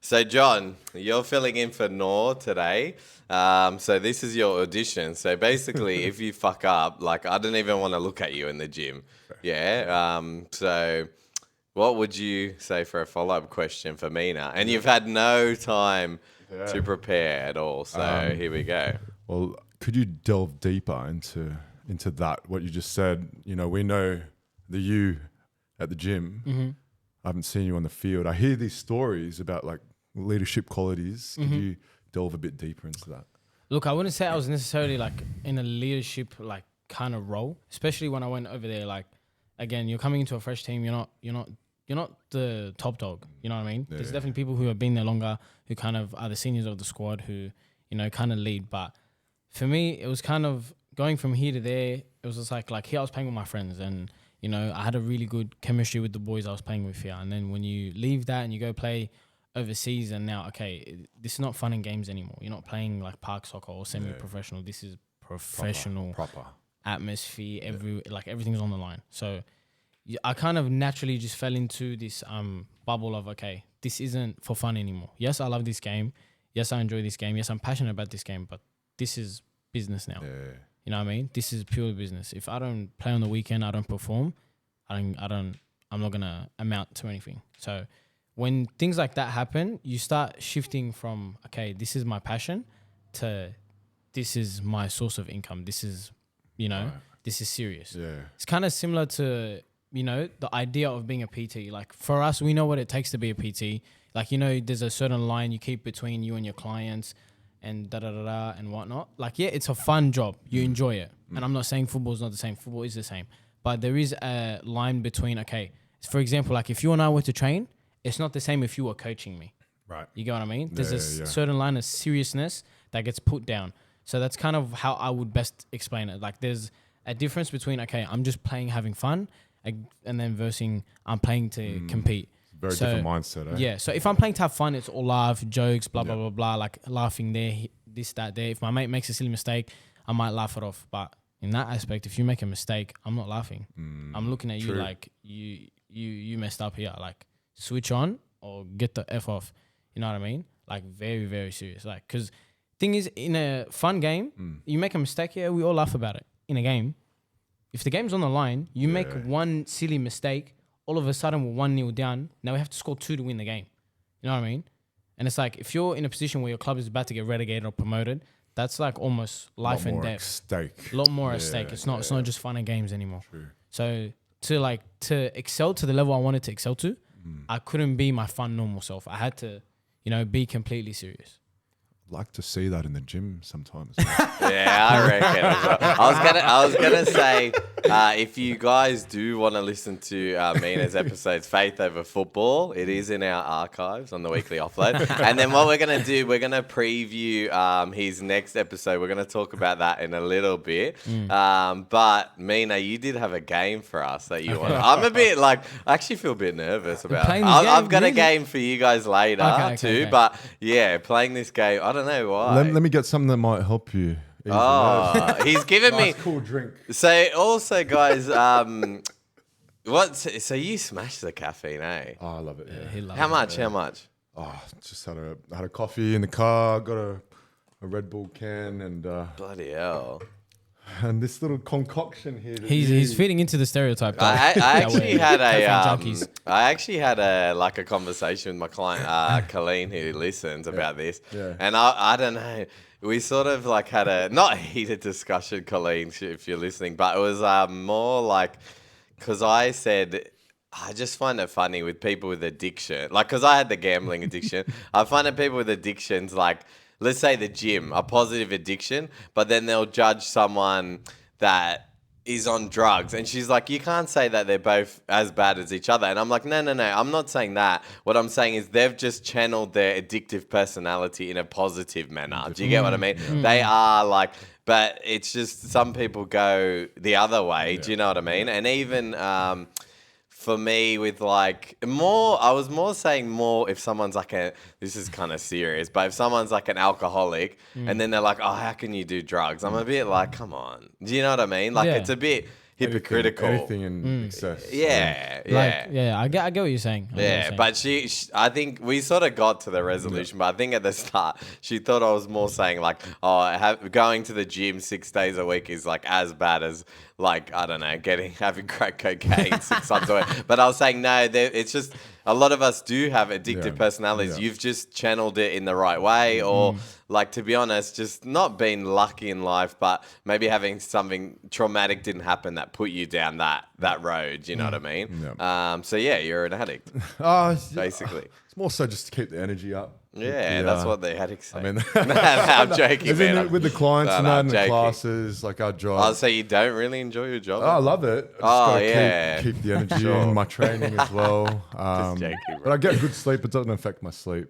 So, John, you're filling in for Noor today. So this is your audition. So basically, if you fuck up, like I don't even want to look at you in the gym. Yeah. So what would you say for a follow-up question for Mina? And you've had no time to prepare at all. So here we go. Well, could you delve deeper into that? What you just said. You know, we know the you at the gym. Mm-hmm. I haven't seen you on the field. I hear these stories about like leadership qualities. Could you delve a bit deeper into that? Look, I wouldn't say I was necessarily like in a leadership like kind of role, especially when I went over there. Like, again, you're coming into a fresh team. You're not the top dog. You know what I mean? Yeah, There's definitely people who have been there longer, who kind of are the seniors of the squad, who kind of lead. But for me, it was kind of going from here to there. It was just like here I was playing with my friends, and I had a really good chemistry with the boys I was playing with here. And then when you leave that and you go play overseas, and now this is not fun and games anymore. You're not playing like park soccer or semi-professional. This is professional proper atmosphere. Everything's on the line. So I kind of naturally just fell into this bubble of this isn't for fun anymore. Yes, I love this game. Yes, I enjoy this game. Yes, I'm passionate about this game. But this is business now. You know what I mean? This is pure business. If I don't play on the weekend, I don't perform. I'm not gonna amount to anything. So when things like that happen, you start shifting from, this is my passion to this is my source of income. This is, this is serious. Yeah. It's kind of similar to, the idea of being a PT. Like for us, we know what it takes to be a PT. Like, there's a certain line you keep between you and your clients and da-da-da-da and whatnot. Like, yeah, it's a fun job. You enjoy it. And I'm not saying football is not the same. Football is the same. But there is a line between, for example, like if you and I were to train, it's not the same if you were coaching me. Right. You get what I mean? There's a certain line of seriousness that gets put down. So that's kind of how I would best explain it. Like there's a difference between, I'm just playing, having fun, and then versus I'm playing to compete. Very different mindset, eh? Yeah. So if I'm playing to have fun, it's all laugh, jokes, blah, blah, blah, blah, like laughing there, this, that, there. If my mate makes a silly mistake, I might laugh it off. But in that aspect, if you make a mistake, I'm not laughing. I'm looking at you like you messed up here. Like switch on or get the F off. You know what I mean? Like very, very serious. Like, because thing is, in a fun game, you make a mistake, we all laugh about it. In a game, if the game's on the line, you make one silly mistake, all of a sudden we're 1-0 down. Now we have to score 2 to win the game. You know what I mean? And it's like, if you're in a position where your club is about to get relegated or promoted, that's like almost life and death. A lot more at stake. It's not just fun and games anymore. True. So to excel to the level I wanted to excel to, I couldn't be my fun normal self. I had to, be completely serious. Like to see that in the gym sometimes. Yeah, I reckon as well. I was gonna say, if you guys do want to listen to Mina's episodes, Faith Over Football, it is in our archives on the weekly offload. And then what we're gonna do, we're gonna preview his next episode. We're gonna talk about that in a little bit. But Mina, you did have a game for us that you want. I'm a bit I actually feel a bit nervous about. I've got a game for you guys later too. But yeah, playing this game, I don't know why. Let me get something that might help you. He's given me cool drink. So also, guys, so you smash the caffeine, eh? Oh, I love it. Yeah. How much? How much? Oh, just had a coffee in the car. Got a Red Bull can and Bloody hell. And this little concoction here. He's feeding into the stereotype. I actually had a conversation with my client, Colleen, who listens about this. Yeah. And I don't know. We sort of had a not a heated discussion, Colleen, if you're listening, but it was more like, because I said, I just find it funny with people with addiction. Because I had the gambling addiction. I find that people with addictions, let's say the gym, a positive addiction, but then they'll judge someone that is on drugs. And she's like, you can't say that they're both as bad as each other. And I'm like, no, I'm not saying that. What I'm saying is they've just channeled their addictive personality in a positive manner. Do you get what I mean? Yeah. They are but it's just some people go the other way. Yeah. Do you know what I mean? And even for me with I was more saying if someone's this is kind of serious, but if someone's an alcoholic and then they're like, oh, how can you do drugs? I'm a bit come on. Do you know what I mean? It's a bit, hypocritical. Anything in excess. Yeah, yeah. Like, yeah, I get what you're saying. I get what you're Yeah, saying. but I think we sort of got to the resolution, but I think at the start she thought I was more saying like, oh, going to the gym 6 days a week is like as bad as like, I don't know, having crack cocaine 6 times a week. But I was saying no, it's just a lot of us do have addictive Yeah, personalities. yeah. You've just channeled it in the right way, or like, to be honest, just not being lucky in life, but maybe having something traumatic didn't happen that put you down that road. You know what I mean? Yeah. So yeah, you're an addict. Basically. It's more so just to keep the energy up. Yeah, that's what the addicts say. I mean, no, I'm joking, as in man. with the clients and No, that I'm and the joking. classes, like our job. Oh, so you don't really enjoy your job? Oh, I love it. I just gotta yeah. keep the energy Sure. in my training as well. joking, bro. But I get good sleep. It doesn't affect my sleep.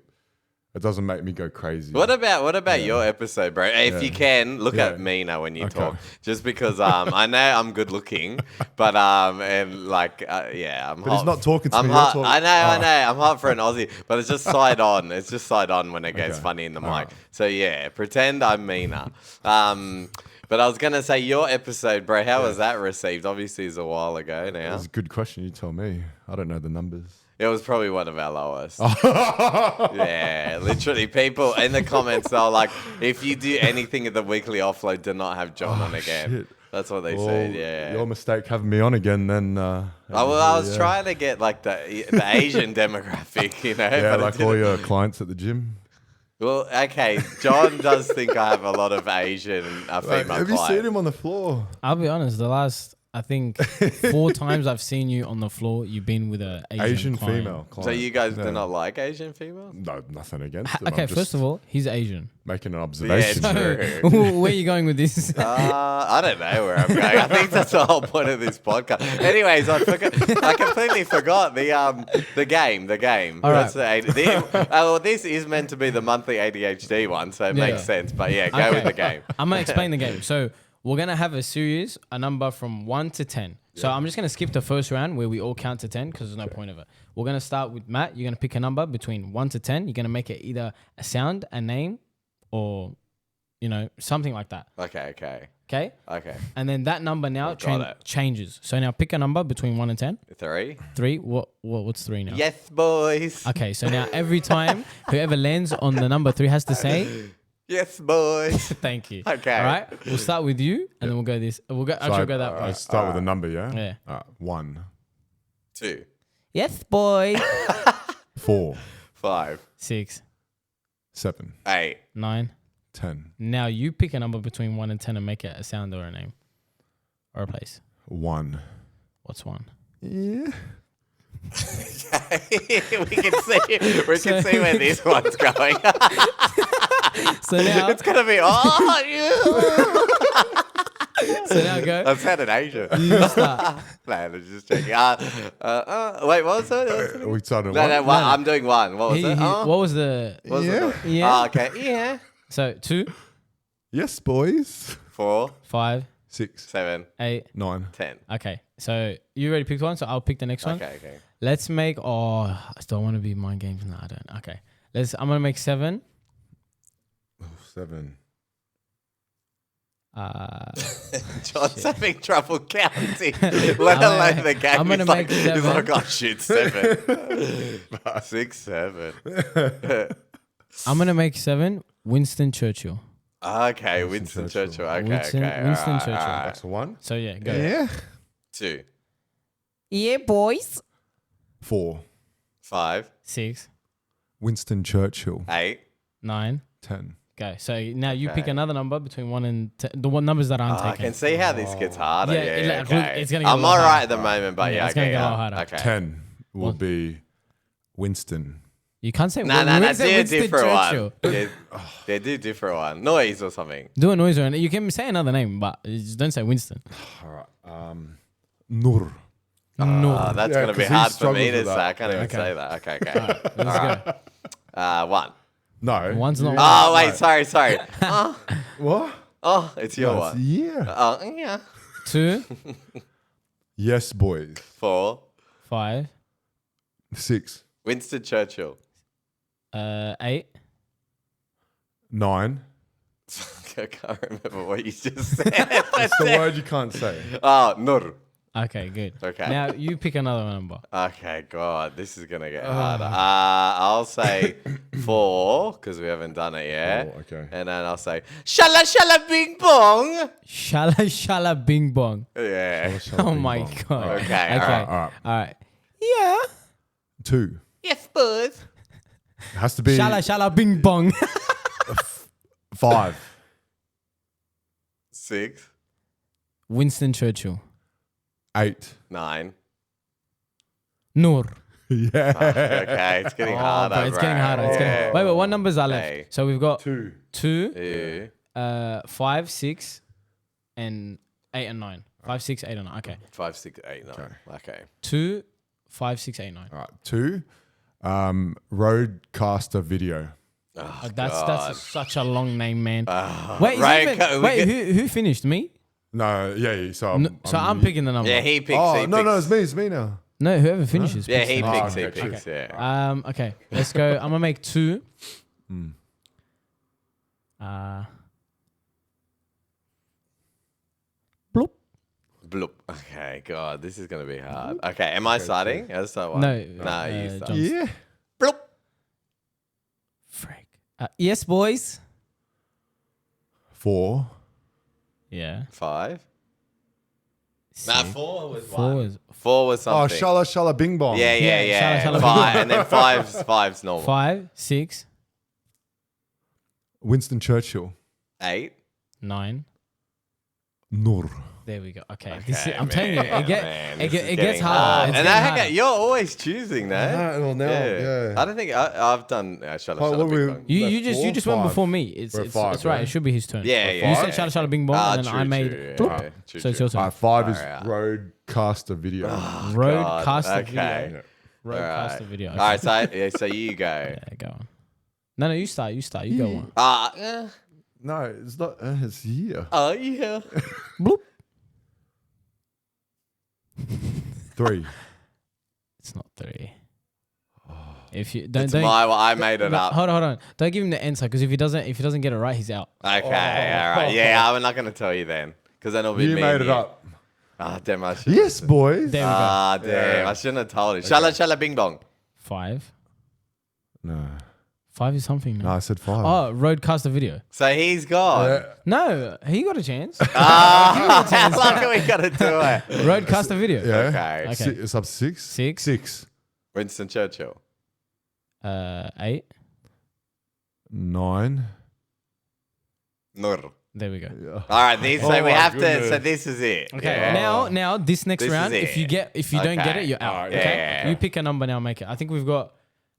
It doesn't make me go crazy. What about your episode, bro? If you can, look Yeah. at me now when you Okay. talk. Just because I know I'm good looking, but and like I'm But hot. he's not talking to I'm me, you're hot. talking- I know. I'm hot for an Aussie, but it's just side on. It's just side on when it gets Okay. funny in the mic. Alright. So yeah, pretend I'm Mena. But I was gonna say your episode, bro. How was that received? Obviously, it's a while ago now. That's a good question. You tell me. I don't know the numbers. It was probably one of our lowest. Oh. Yeah, literally, people in the comments, they're like, if you do anything at the weekly offload, do not have John on again. shit. That's what they Well, said, yeah. Your mistake having me on again then. I was trying to get like the Asian demographic, you know. Yeah, but it like all didn't- your clients at the gym. Well, okay, John does think I have a lot of Asian Like, female have you seen clients. him on the floor? I'll be honest. The last, I think, 4 times I've seen you on the floor, you've been with an Asian client. female client. So you guys Yeah. do not like Asian females? No, nothing against them. Okay, I'm first just of all, he's Asian. making an observation. true. Where are you going with this? I don't know where I'm going. I think that's the whole point of this podcast. Anyways, I completely forgot the game. All That's well, this is meant to be the monthly ADHD one, so it Yeah. makes sense. But yeah, go with the game. I'm gonna explain the game. So we're gonna have a series, a number from 1 to 10. So I'm just gonna skip the first round where we all count to 10 because there's no point of it. We're gonna start with Matt. You're gonna pick a number between 1 to 10. You're gonna make it either a sound, a name, or something like that. Okay. Okay. And then that number now Got it. changes. So now pick a number between 1 and 10. 3. 3. What's 3 now? Yes, boys. Okay. So now every time whoever lands on the number 3 has to say. Yes, boys. Thank you. Okay. All right. We'll start with you, and then we'll go this. We'll go. Actually, go that I way. start with a number, yeah? Yeah. 1, 2, Yes, boy. 4, 5, 6, 7, 8. 9. 10, Now you pick a number between 1 and 10 and make it a sound or a name or a place. 1. What's 1? Yeah. we can see where this one's going. So now, It's gonna be so now go. I've had an Asian. You start. Man, I'm just checking. Wait, what was it? We started No, one. no, one. I'm doing one. What was it? What was the? What was Yeah. it? Yeah. Okay. Yeah. So 2, Yes, boys. 4, 5, 6, 7, 8. 9. 10. Okay. So you already picked one, so I'll pick the next one. Okay. Let's make. Oh, I still want to be mind games. No, I don't. Okay. I'm gonna make 7. 7. John's having trouble counting, let alone the game. I'm gonna He's like, make he's 7. like, oh shit, 7, 6, 7. I'm gonna make 7. Winston Churchill. Okay, Winston Churchill. Okay, Winston alright, Churchill. alright. That's a 1. So yeah, go. Yeah. 2, Yeah, boys. 4. 5, 6, Winston Churchill. 8. 9. 10. Go. So now you pick Okay. another number between 1 and 10. The one numbers that I'm I taking. can see how this gets harder. Yeah, Yeah, look, okay. it's gonna get a I'm lot all right harder. at the moment, but Yeah, yeah, it's gonna okay. get a lot harder. Okay. 10 will What? be Winston. You can't say. No, Where is do it a Winston different Churchill? one. Yeah, do a different one. Noise or something. Do a noise or you can say another name, but you just don't say Winston. All right. Nur. No. That's Yeah, going to be 'cause he hard for me struggles to with say. that. I can't even Okay. say that. Okay. Let's go. 1. No. One's not. Oh, wait, No. sorry. What? Oh, it's your No, one. Yeah. Oh, yeah. 2, Yes, boys. 4. 5, 6, Winston Churchill. 8, 9, I can't remember what you just said. It's the word you can't say. Oh, nur. Okay, good. Okay. Now you pick another number. Okay, God, this is gonna get harder. I'll say 4 because we haven't done it yet. 4, okay. And then I'll say shala shala bing bong. Shala shala bing bong. Yeah. Oh my god. Okay. All right. Yeah. 2. Yes, bud. It has to be Shala bing bong. 5. 6, Winston Churchill. 8. 9. Noor. Yeah. Okay, it's getting harder. Bro, it's getting harder. It's getting. Wait, what numbers are left? Okay. So we've got 2. 2, Yeah. 5, 6, and 8 and 9. 5, 6, 8 and 9. Okay. 5, 6, 8, 9. Okay. 2, 5, 6, 8, 9. All right. 2. Roadcaster video. Oh, That's such a long name, man. God. Wait, Right, who finished? Me? No, yeah. So I'm picking the number. Yeah, he picks. Oh he no, picks. it's me now. No, whoever finishes. Yeah, picks he the picks. number. He okay. picks. Yeah. Okay, let's go. I'm gonna make 2. Bloop. Bloop. Okay, God, this is gonna be hard. Okay, am I starting? I'll start one. No, you start. John. Yeah. Bloop. Frick. Yes, boys. 4. Yeah. 5. Nah, 4 was 4 one. is 4 was Oh, something. shala bing bong. Yeah. Shala, shala, 5, and then five's normal. 5, 6, Winston Churchill. 8. 9. Nur. There we go. Okay, Okay, I'm telling you, man, it this is gets getting harder. hard. It's And getting I harder. you're always choosing that. Well, now, yeah. I don't think I've done shut Oh, up, what big we- bong. You Left just 4, went 5. before me. It's We're it's, 5, it's right. yeah? It should be his turn. Yeah, You yeah. said shala bing bong, and then I made yeah, bloop. yeah. True, So it's your turn. 5 is Alright. roadcaster video. Roadcaster Okay. video. Yeah. Roadcaster video. All right, so you go. Yeah, go on. No, you start. You go on. No, it's not. It's here. Oh yeah. Bloop. 3. It's not 3. If you don't, It's I made it no, up. Hold on. Don't give him the answer because if he doesn't get it right, he's out. Okay, all right. Yeah, I'm not gonna tell you then, because then it'll be You me made and it you. up. Ah, damn! I should. Yes, boys. There we go. Ah, damn! Yeah. I shouldn't have told you. Shala bing bong. 5. No. 5 is something. No, Man. I said 5. Oh, roadcaster video. So he's gone. Yeah. No, he got a chance. Ah, like we gotta do it. Roadcaster video. Yeah. Okay. Okay. It's up to 6. 6. 6. Winston Churchill. 8. 9. Nur. There we go. Yeah. All right, these. So Oh we my have to. goodness. So this is it. Okay. Yeah. Now this next This is round, it. if you don't get Okay. it, you're out. Alright, Okay. yeah. You pick a number now, make it. I think we've got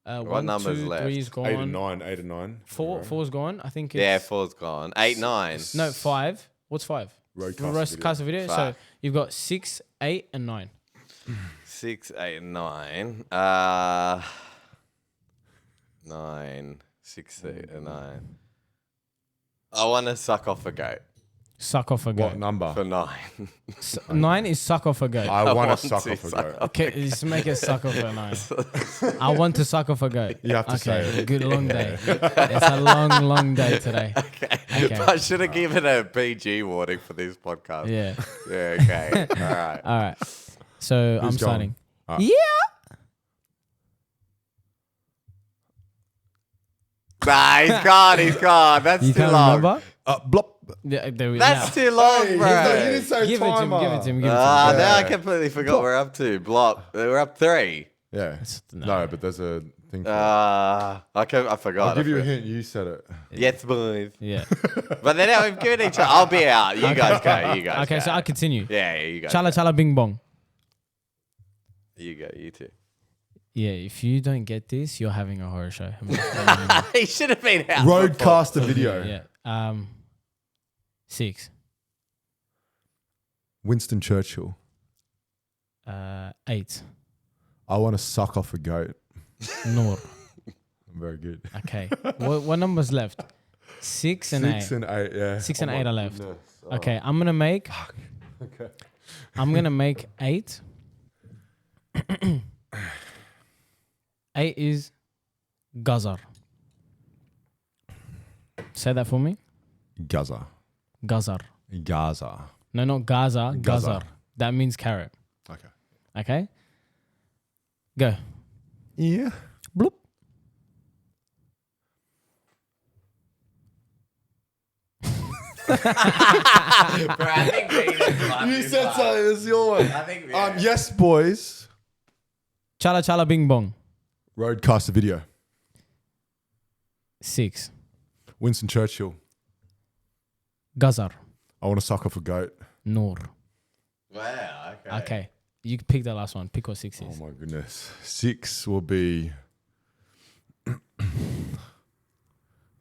1, numbers 2, left? 3 is 8 and gone. 9. 8 and 9. 4's gone. I think it's Yeah, 4's gone. 8, 9. no 5. What's 5? Roadcaster video. So Fuck. you've got 6, 8, and 9. 6, 8, 9. 9. 6, 8, and 9. I want to suck off a goat Suck off a What goat. number? for 9. 9 is suck off a goat. I want want to suck to off a suck goat. Okay, just make it suck off a 9. I want to suck off a goat. You have to okay, say it. good long day. It's a long day today. Okay. I should have given a PG warning for this podcast. Yeah. Yeah, okay. All right. All right. So I'm Who's starting. going? Yeah. Nah, he's gone. That's You too can't long. remember? Blop. Yeah, there we That's now. too long, Hey, bro. you didn't say Give it to him. timer. Give it to him. Give it to him. Ah, now I Yeah. completely forgot what we're up to. Block. We're up 3. Yeah. no. No, but there's a thing. For it. I forgot. I'll give you a I forgot. hint. You said it. Yes, boys. Yeah. But then we've given each other. I'll be out. You guys go. You guys Okay, go. so I continue. Yeah, you guys. Chala chala bing bong. You go. You too. Yeah, if you don't get this, you're having a horror show. He should have been out. Roadcaster video. Yeah. 6. Winston Churchill. 8. I want to suck off a goat. Noor. Very good. Okay. what numbers left? 6 and 8. 6 and 8. Yeah. 6 and Oh 8 my are left. goodness. Okay, I'm gonna make. Okay. I'm gonna make 8. 8 is Gazar. Say that for me. Gaza. Gazar. Gaza. No, not Gaza. Gaza. Gazar. That means carrot. Okay. Okay? Go. Yeah. Bloop. Bro, I think Venus might You be said fine. so. It's your one. I think Yes, boys. Chala chala bing bong. Roadcaster video. 6. Winston Churchill. Gazar. I want to suck off a goat. Noor. Wow. Okay. Okay. You can pick the last one. Pick what 6 Oh is. my goodness. 6 will be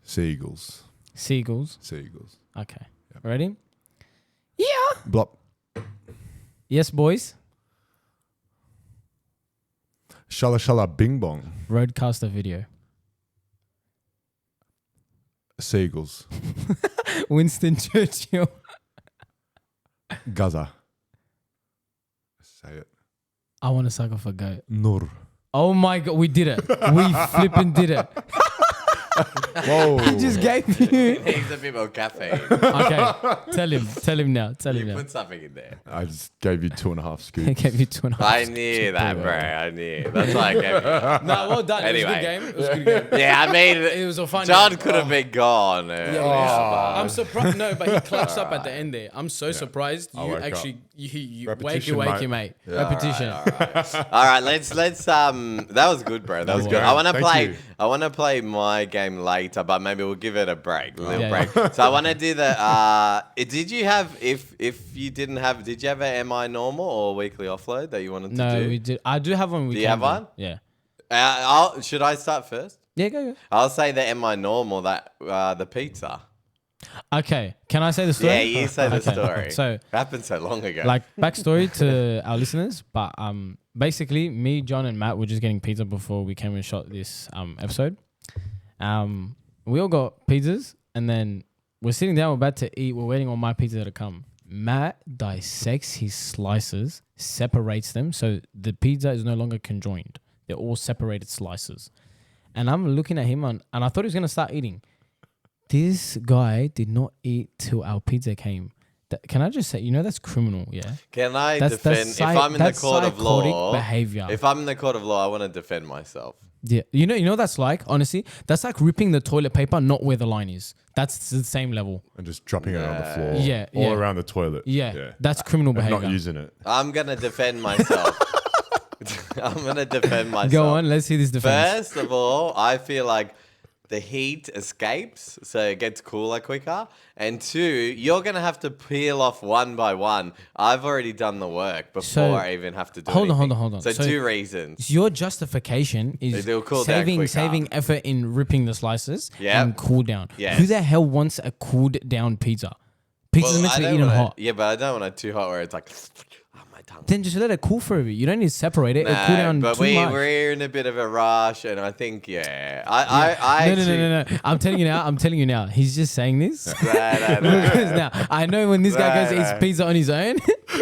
seagulls. Seagulls. Seagulls. Okay. Yep. Ready? Yeah. Blop. Yes, boys. Shala shala bing bong. Roadcaster video. Seagulls. Winston Churchill. Gaza. Say it. I want to suck off a goat. Nur. Oh my God. We did it. We flipping did it. Whoa. I just gave you. He's a bit more caffeine. Okay. Tell him now. Tell him You now. put something in there. I just gave you 2.5 I scoops. gave you 2.5. I knew that, bro. I knew. That's why I gave you. No, well done. Anyway. It was a good game. It was a good game. Yeah, I mean, It was a fun John game. could have been gone. earlier, I'm surprised. No, but he clutched up at the end there. I'm so surprised I you woke actually you Repetition, wakey, mate. Yeah. Repetition. All right, let's that was good, bro. That was good. good. I want to Thank play. you. I want to play my game later, but maybe we'll give it a break, a little Yeah, break. So I want to do the. Did you have if you didn't have? Did you have a Am I Normal or weekly offload that you wanted to No, do? we did. I do have one. We Do you can have one? Yeah. Should I start first? Yeah, go. I'll say the Am I Normal that the pizza. Okay. Can I say the story? Yeah, you say the Okay. story. So, Happened so long ago. like backstory to our listeners, but basically me, John, and Matt were just getting pizza before we came and shot this episode. We all got pizzas, and then we're sitting down, we're about to eat, we're waiting on my pizza to come. Matt dissects his slices, separates them, so the pizza is no longer conjoined. They're all separated slices. And I'm looking at him, and I thought he was going to start eating. This guy did not eat till our pizza came. Can I just say, that's criminal, yeah? Can I That's defend? If I'm in the court of psychotic law, behavior. if I'm in the court of law, I want to defend myself. Yeah, you know what that's like. Honestly, that's like ripping the toilet paper, not where the line is. That's the same level. And just dropping it on the floor. Yeah, All yeah. around the toilet. Yeah, that's criminal And behavior. not using it. I'm gonna defend myself. I'm gonna defend myself. Go on, let's see this defense. First of all, I feel like the heat escapes, so it gets cooler quicker. And 2, you're gonna have to peel off one by one. I've already done the work before So, I even have to do hold on, anything. hold on. So So 2 reasons. Your justification is They'll cool down quicker. saving effort in ripping the slices Yep. and cool down. Yes. Who the hell wants a cooled down pizza? Pizza's Well, meant I to be don't eaten wanna- hot. Yeah, but I don't want it too hot where it's like, oh, my tongue. Then just let it cool for a bit. You don't need to separate it. It'll cool No, down but too much. we're in a bit of a rush, and I think I actually, No. I'm telling you now. He's just saying this. No. Because now I know when this guy goes No, and eats no. pizza on his own,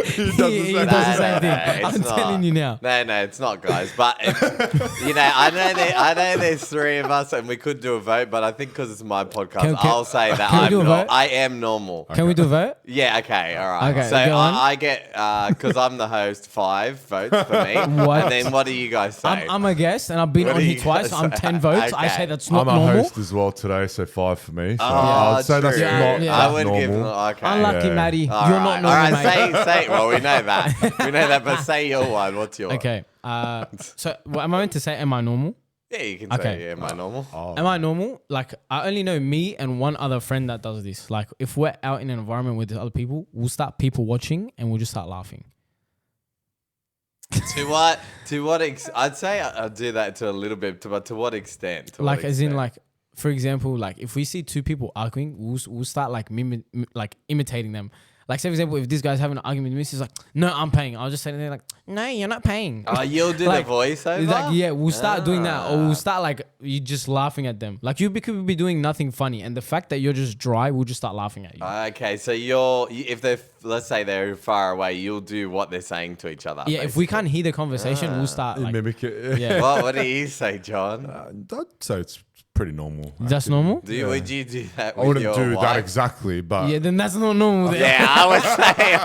he does the same thing. I'm telling you now. No, it's not, guys. But I know there's 3 of us, and we could do a vote. But I think because it's my podcast, I'll say that can we do a vote? I am normal. Can we do a vote? Yeah. Okay. All right. Okay, So go on. I get because I'm the host, 5 votes for me. What? And then what do you guys say? I'm a guest and I've been What on do here you twice. guys So I'm say? 10 votes. I Okay. say that's not I'm a normal. host as well today, so 5 for me. So Oh, I'd say that's true. not Yeah. I that would normal. give. Okay. Unlucky, Yeah. Maddie. All You're right, not normal, all right, mate. say. Well, we know that. We know that, but say your one. What's your one? Okay. So what am I meant to say? Am I normal? Yeah, you can Okay. say, yeah, am I normal? Oh. Am I normal? Like, I only know me and one other friend that does this. Like, if we're out in an environment with other people, we'll start people watching and we'll just start laughing. To what I'd say I'll do that to a little bit, but to what extent? To Like, what as in, extent? like, for example, like, if we see 2 people arguing, we'll start, like, imitating them. Like, say, for example, if this guy's having an argument with me, he's like, no, I'm paying. I'll just say to them, like, no, you're not paying. Oh, you'll do Like, the voiceover? It's like, yeah, we'll start doing that, or Ah. we'll start like you just laughing at them. Like you could be doing nothing funny, and the fact that you're just dry, we'll just start laughing at you. Okay, so if they're, let's say they're far away, you'll do what they're saying to each other. Yeah, if we can't hear the conversation, we'll start You like, mimic it. yeah. What do you say, John? I'd say it's pretty normal. That's normal. Would you do that I with wouldn't your do wife? that exactly, but Yeah, then that's not normal. Then. Yeah, I would say,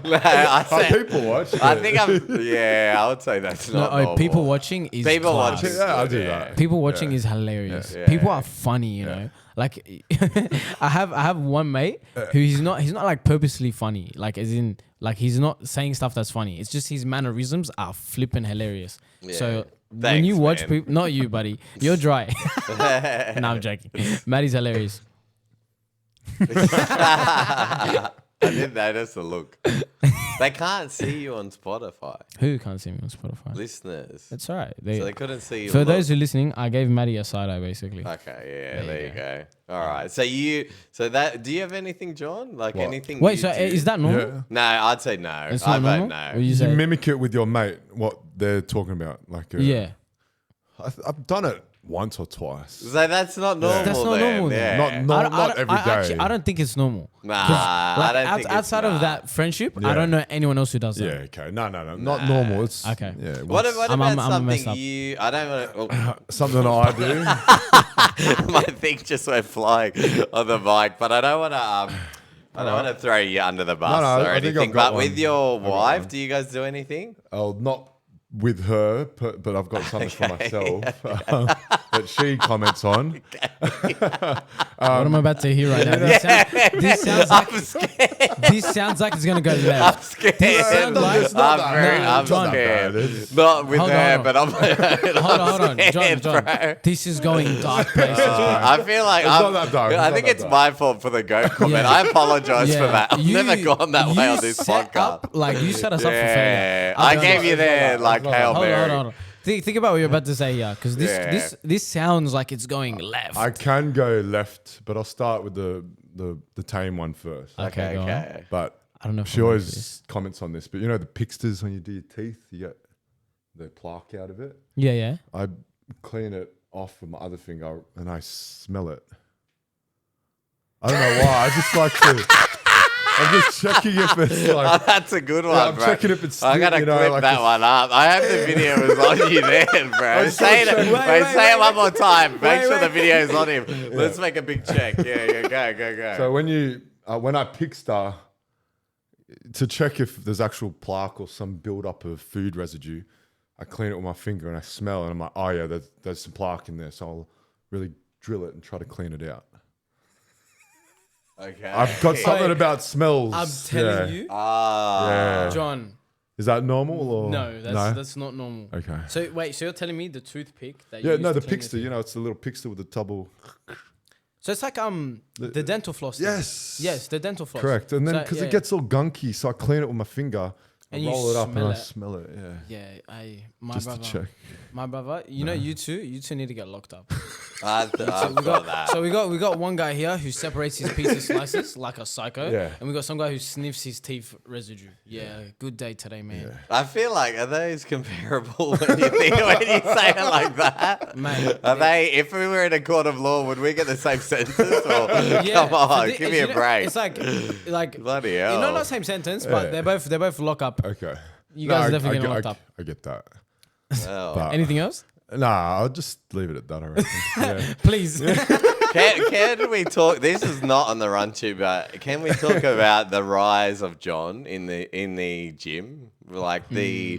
I'd say, people watch. I think I would say that's No, not normal. people watching is People class. watching. Yeah, I do that. People watching is hilarious. Yeah. People are funny, you know. Like I have one mate who he's not like purposely funny. Like as in like he's not saying stuff that's funny. It's just his mannerisms are flipping hilarious. So when Thanks, you watch man. people, not you, buddy, you're dry. No, I'm joking. Maddie's hilarious. I didn't notice the look. They can't see you on Spotify. Who can't see me on Spotify? Listeners. That's all right. So they couldn't see you. For those who are listening, I gave Maddie a side eye basically. Okay, yeah, there you go. All right. So do you have anything, John? Like What? anything? Wait, you so do? is that normal? Yeah. No, I'd say no. It's I not vote normal? no. What do you You say? mimic it with your mate, what they're talking about. Like, Yeah. I've done it once or twice. So that's not normal. That's not then. normal then. Yeah. Not every day. Actually, I don't think it's normal. Nah, 'Cause, I don't think it's outside of nah. that friendship, I Yeah. don't know anyone else who does that. Yeah, okay. No. Not normal. It's Okay. Yeah. What once- about I'm a mess something up. you? I don't want something I do? to. My thing just went flying on the mic, but I don't want to. I don't want to throw you under the bus No, or I think I've anything. got But with one. your I've got wife, one. do you guys do anything? Oh, not with her, but I've got something for myself that she comments on. What am I about to hear right now? This sounds like I'm scared. this sounds like it's gonna go I'm left. scared. sounds like- It's not that bad. I'm It's not that scared. bad. It's- Not with Hold on, her, hold on. but on my own. Hold on, John, scared, John. bro. This is going dark places. I feel like It's not that dark. It's I not think that it's dark. my fault for the goat comment. Yeah. I apologize for that. I've You- never gone that way you on this set podcast. up- like you set us up for Yeah, failure. I don't gave know. you there like Hail Hold Mary. on, hold on. Think about what you're about to say here, because Yeah. this sounds like it's going left. I can go left, but I'll start with the tame one first. Okay, go on. Okay. But I don't know. If she I know always this. comments on this. But you know the pixters when you do your teeth, you get the plaque out of it. Yeah, yeah. I clean it off with my other finger and I smell it. I don't know why. I just like to. I'm just checking if it's Oh, like. that's a good one, I'm bro. checking if it's. I gotta you know, clip like that it's- one up. I hope the video was on you then, bro. just Say it, gonna check. wait, say it one more time. Make Wait, sure the wait. video's on him. Let's make a big check. Yeah, go. So when I pixter to check if there's actual plaque or some build-up of food residue, I clean it with my finger and I smell and I'm like, oh yeah, there's some plaque in there. So I'll really drill it and try to clean it out. Okay. I've got something about smells. I'm telling you, Yeah. John. Is that normal or No, that's not normal. Okay. So wait, so you're telling me the toothpick that Yeah, you no, use the to clean pixter. your You know, it's the little pixter with the double. So it's like the dental floss. thing. Yes. the dental floss. Correct. And then So, because yeah, it gets all gunky, so I clean it with my finger, And I you roll it up and smell I it. smell it. Yeah. Yeah, my Just brother. to check. My brother, you know, you two need to get locked up. I've got that. So we got one guy here who separates his pizza slices like a psycho, Yeah. and we got some guy who sniffs his teeth residue. Yeah, good day today, man. I feel like, are those comparable when you say it like that? Mate, Are they? If we were in a court of law, would we get the same sentence? Or come on, give me a break. It's like Bloody you hell. know, not same sentence, but they're both lock up. Okay. You guys are definitely I, getting I, locked I, up. I get that. Well, But Anything else? nah, I'll just leave it at that. I reckon. Yeah. Please. can we talk? This is not on the run tube, but can we talk about the rise of John in the gym? Like the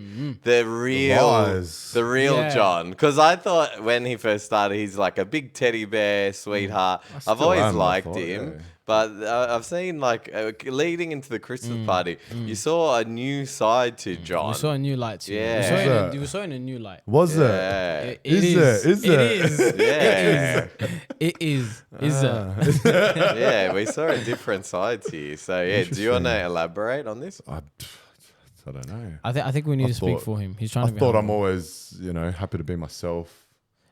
real rise. Yeah. John, because I thought when he first started, he's like a big teddy bear, sweetheart. I've still always am, I liked thought, him, yeah. but I've seen like leading into the Christmas party, you saw a new side to John. We saw a new light too. Yeah. We saw in a new light. Was it? Yeah. It Is is. there? Is It there? is. Yeah. It is. Is there? Yeah, we saw a different side to you. So yeah, do you want to elaborate on this? I don't know. I think we need to speak thought- for him. He's trying I to be thought I'm humble. always, happy to be myself.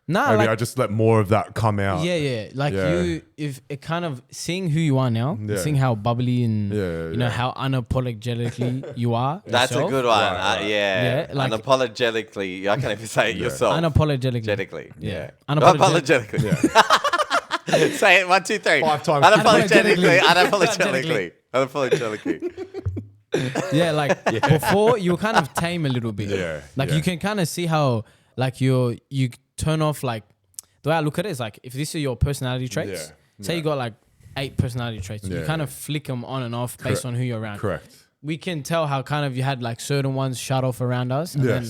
Nah, Maybe like, I just let more of that come out. yeah. Like Yeah. you, if it kind of seeing who you are now, Yeah. seeing how bubbly and Yeah, you know yeah. how unapologetically you are. That's a yourself. good one. Right. Yeah. Yeah, like- Unapologetically. I can't even say it yourself. Unapologetically. Unapologetically. Yeah. Unapologetically. Yeah. Say it 1, 2, 3. 5 times. Unapologetically. Unapologetically. Unapologetically. Yeah, like before you were kind of tame a little bit. Yeah, Like yeah. you can kind of see how like you turn off like the way I look at it is like if this are your personality traits, say you got like 8 personality traits, you kind of flick them on and off based on who you're around. Correct. We can tell how kind of you had like certain ones shut off around us, and then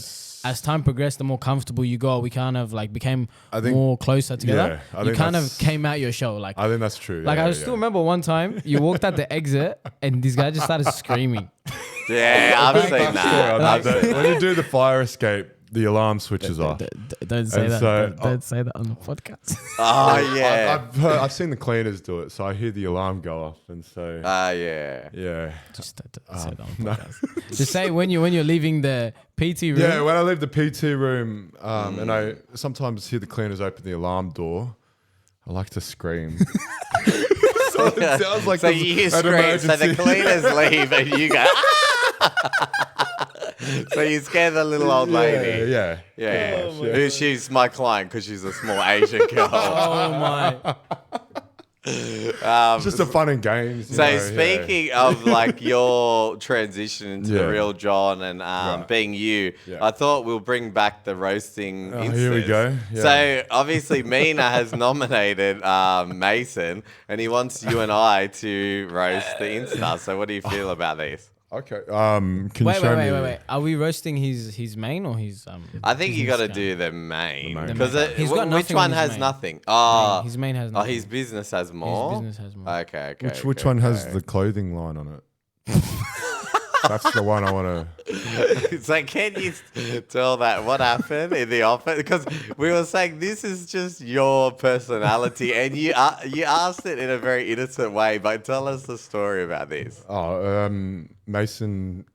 as time progressed, the more comfortable you got, we kind of like became more closer together. I you think kind of came out your show. Like I think that's true. Like I still remember one time you walked out the exit and this guy just started screaming. Yeah, I've seen that. When you do the fire escape, the alarm switches off. Don't say And that. so- Don't say that on the podcast. Oh yeah. I've seen the cleaners do it, so I hear the alarm go off, and so yeah. yeah. Just don't say that on the podcast. Just say when you're leaving the PT room. Yeah, when I leave the PT room, and I sometimes hear the cleaners open the alarm door, I like to scream. So it sounds like So there's you an scream, so the emergency. cleaners leave and you go, so you scare the little old lady. Yeah. Yeah. Oh my She's my client because she's a small Asian girl. Oh my. It's just a fun and games. So speaking of like your transition into the real John and being you, I thought we'll bring back the roasting instance. Here we go. Yeah. So obviously Mena has nominated Mason and he wants you and I to roast the Insta. So what do you feel about these? Okay. Can you show me? Wait. Are we roasting his main or his I think you got to discount? do the main The main. because He's got which nothing one on his has main. nothing? Oh, His main has nothing. his business has more. His business has more. Okay. Which one has the clothing line on it? That's the one I want to. So can you tell that what happened in the office? Because we were saying this is just your personality, and you asked it in a very innocent way. But tell us the story about this. Mason,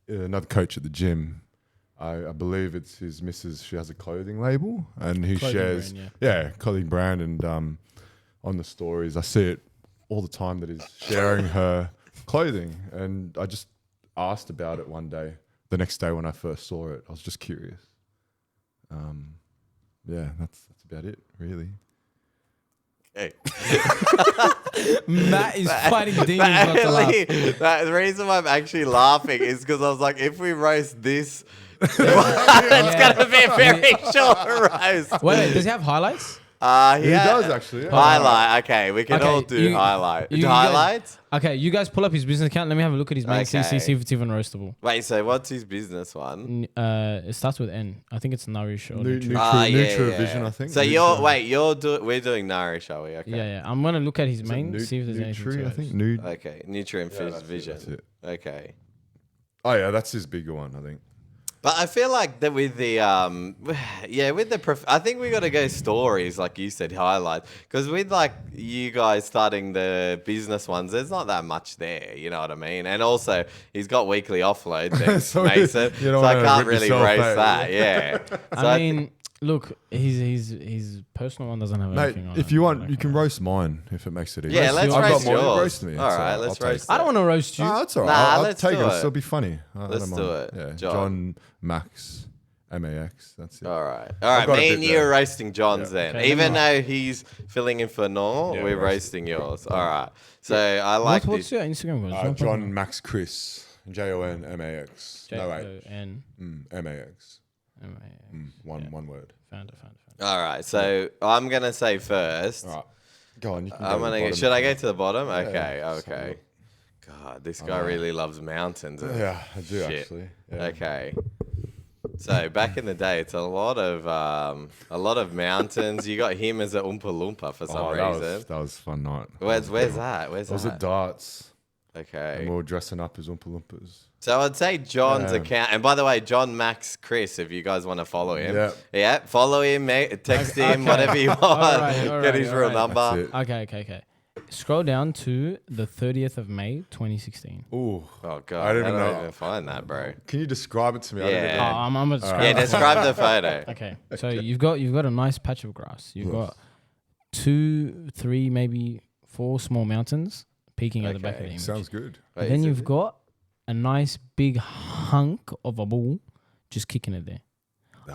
another coach at the gym. I believe it's his missus. She has a clothing label, and he Clothing shares, brand, clothing brand. And on the stories, I see it all the time that he's sharing her clothing, and I just asked about it one day. The next day when I first saw it, I was just curious. That's about it, really. Okay. Matt is fighting demons not to laugh. The reason why I'm actually laughing is because I was like, if we roast this, it's gonna be a very short roast. Wait, does he have highlights? He does actually. Yeah. Highlight. Okay, we can Okay, all do highlight. you Highlights. Okay, you guys pull up his business account. Let me have a look at his main Okay. CC, see if it's even roastable. Wait, so what's his business one? It starts with N. I think it's Nourish or Nutri. Nutrivision, I think. So we're doing Nourish, are we? Okay. Yeah. I'm gonna look at his main, see if there's anything. Nutri, to I it. think. Okay, Nutrient Vision. That's it. Okay. Oh yeah, that's his bigger one, I think. But I feel like that with the I think we got to go stories like you said, highlights, because with like you guys starting the business ones, there's not that much there, you know what I mean? And also he's got weekly offload things, So Mason, you don't so I wanna can't rip really yourself race out, that. Yeah. So I mean, look, his personal one doesn't have Mate, anything on if it. you want, you can roast mine if it makes it easy. yeah, let's I've got roast more. yours. Roast me. All It's right, all right. let's I'll roast. take I don't want to roast you. Oh, that's all right. Nah, I'll let's take do it. it. It'll be funny. Let's don't do mind. it. Yeah, John. John Max, MAX. That's it. All right. got a Me bit and you there. are roasting John's then. Okay, Even let though he's filling in for Nor, Yeah, we're roasting yours. All right. So I like What's this. your Instagram? Guys? John Max Chris. JON MAX. No H. Jon MAX. One word. Found it. All right. So I'm gonna say first. All right. Go on. You can I'm go to the gonna. bottom Should I if go you to the bottom? Yeah, Okay. let's have a Okay. look. God, this guy really loves mountains. want. Yeah, I do Shit. actually. Yeah. Okay. So back in the day, it's a lot of mountains. You got him as a Oompa Loompa for some Oh, reason. that was a fun night. Where's that? Where's I was that? at darts. Okay. And we were dressing up as Oompa Loompas. So I'd say John's account, and by the way, John Max Chris, if you guys want to follow him, Yeah. follow him, text him, Okay. whatever you want, All get his real right. number. That's it. Okay. Scroll down to the 30th of May, 2016. Ooh. Oh god, I I didn't don't know. even find that, bro. Can you describe it to me? I don't Yeah. even know. I'm gonna describe. Yeah, it. describe the photo. Okay, so you've got a nice patch of grass. You've got 2, 3, maybe 4 small mountains peeking at the back of the Okay. image. Sounds good. Wait, Then is you've it- got a nice big hunk of a ball just kicking it there.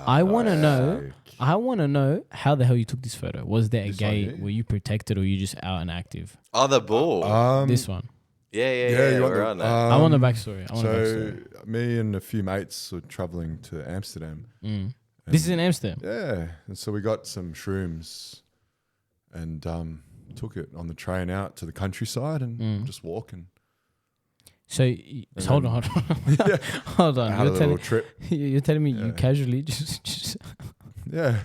I want to know. I want to know how the hell you took this photo. Was there a This one gate? here? Were you protected, or you just out and active? Oh, the bull. This one. yeah, you want we're the- on that. I want the backstory. I want the So backstory. me and a few mates were traveling to Amsterdam, This is in Amsterdam. Yeah, and so we got some shrooms, and took it on the train out to the countryside and just walking. So, hold on. Hold on. Had a little trip. You're telling me you casually just Yeah.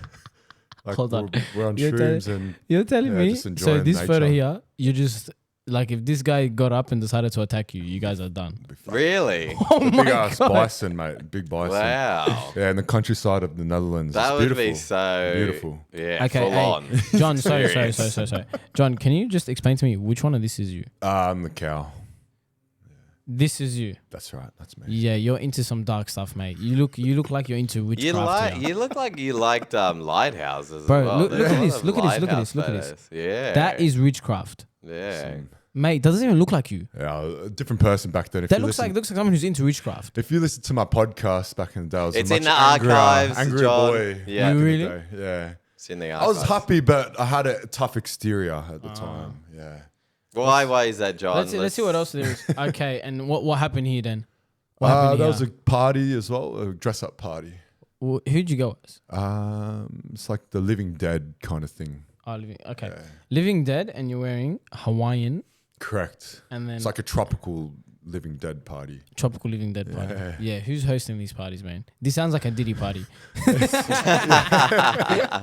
Like hold on. We're on You're shrooms and You're telling me. just So enjoying this photo nature. here, you just like if this guy got up and decided to attack you, you guys are done. Really? Oh big ass God. bison, mate. Big bison. Wow. Yeah, in the countryside of the Netherlands. That It's would beautiful. be so beautiful. Yeah, Okay, full hey, on. John. Sorry. Serious. John, can you just explain to me which one of this is you? The cow. This is you. That's right. That's me. Yeah, you're into some dark stuff, mate. You look like you're into witchcraft. here. You look like you liked lighthouses Bro, as well. look There's at a lot this, of look at this, look at lighthouse this, look at this. photos. Yeah. That is witchcraft, Yeah. mate. Doesn't even look like you. Yeah, a different person back then. If That you looks listen, like someone who's into witchcraft. If you listen to my podcast back in the day, I was It's a in much the angrier, archives, angrier John. boy. Yeah. back in the Really? day. Yeah. It's in the I was archives. happy, but I had a tough exterior at the time. Yeah. Why is that, John? Let's see what else there is. Okay, and what happened here then? What happened That here? was a party as well, a dress-up party. Who'd you go as? It's like the Living Dead kind of thing. Oh, Living Dead, and you're wearing Hawaiian, Correct. and then It's like a tropical Living Dead party. tropical Living Dead party. Yeah, who's hosting these parties, man? This sounds like a Diddy party.